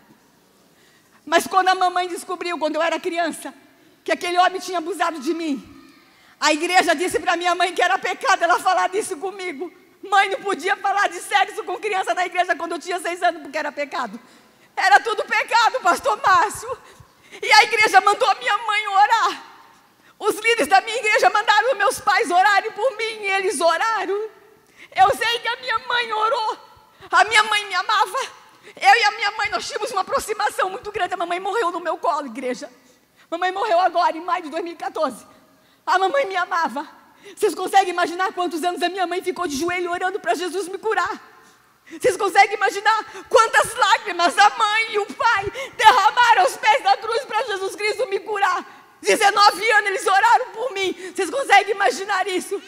Mas quando a mamãe descobriu, quando eu era criança, que aquele homem tinha abusado de mim, a igreja disse para minha mãe que era pecado ela falar disso comigo. Mãe não podia falar de sexo com criança na igreja quando eu tinha 6 anos, porque era pecado. Era tudo pecado, pastor Márcio. E a igreja mandou a minha mãe orar. Os líderes da minha igreja mandaram meus pais orarem por mim, e eles oraram. Eu sei que a minha mãe orou. A minha mãe me amava. Eu e a minha mãe, nós tínhamos uma aproximação muito grande. A mamãe morreu no meu colo, igreja. A mamãe morreu agora, em maio de 2014. A mamãe me amava. Vocês conseguem imaginar quantos anos a minha mãe ficou de joelho orando para Jesus me curar? Vocês conseguem imaginar quantas lágrimas a mãe e o pai derramaram aos pés da cruz para Jesus Cristo me curar? 19 anos eles oraram por mim. Vocês conseguem imaginar isso?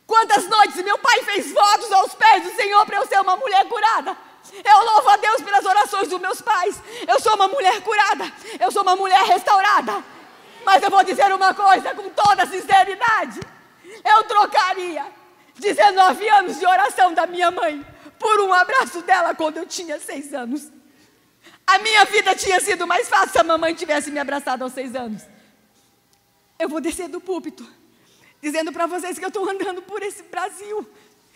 Quantas noites meu pai fez votos aos pés do Senhor para eu ser uma mulher curada? Eu louvo a Deus pelas orações dos meus pais. Eu sou uma mulher curada. Eu sou uma mulher restaurada. Mas eu vou dizer uma coisa com toda sinceridade. Eu trocaria 19 anos de oração da minha mãe por um abraço dela quando eu tinha 6 anos. A minha vida tinha sido mais fácil se a mamãe tivesse me abraçado aos 6 anos. Eu vou descer do púlpito dizendo para vocês que eu estou andando por esse Brasil.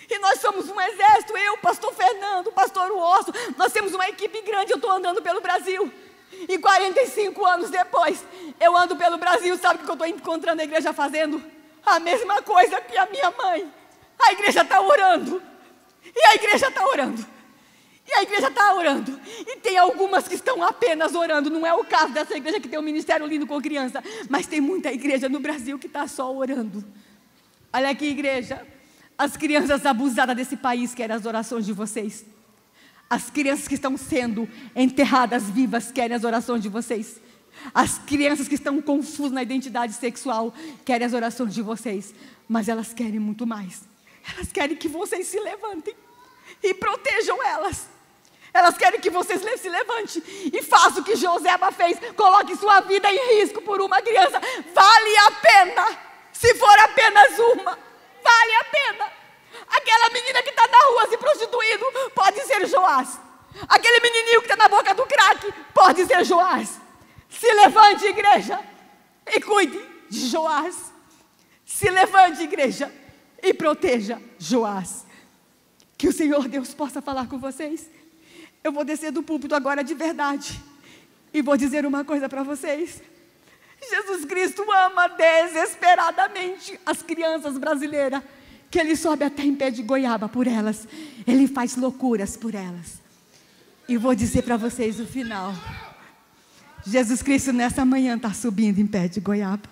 E nós somos um exército, eu, pastor Fernando, pastor Osso, nós temos uma equipe grande, eu estou andando pelo Brasil. E 45 anos depois, eu ando pelo Brasil, sabe o que eu estou encontrando a igreja fazendo? A mesma coisa que a minha mãe. A igreja está orando. E a igreja está orando. E a igreja está orando. E tem algumas que estão apenas orando. Não é o caso dessa igreja que tem um ministério lindo com criança. Mas tem muita igreja no Brasil que está só orando. Olha aqui, igreja. As crianças abusadas desse país querem as orações de vocês. As crianças que estão sendo enterradas vivas querem as orações de vocês. As crianças que estão confusas na identidade sexual querem as orações de vocês. Mas elas querem muito mais. Elas querem que vocês se levantem e protejam elas. Elas querem que vocês se levantem e façam o que Joseba fez. Coloque sua vida em risco por uma criança. Vale a pena. Se for apenas uma, vale a pena. Aquela menina que está na rua se prostituindo pode ser Joás. Aquele menininho que está na boca do crack pode ser Joás. Se levante, igreja, e cuide de Joás. Se levante, igreja, e proteja Joás. Que o Senhor Deus possa falar com vocês. Eu vou descer do púlpito agora de verdade e vou dizer uma coisa para vocês. Jesus Cristo ama desesperadamente as crianças brasileiras, que Ele sobe até em pé de goiaba por elas. Ele faz loucuras por elas. E vou dizer para vocês o final. Jesus Cristo nessa manhã está subindo em pé de goiaba.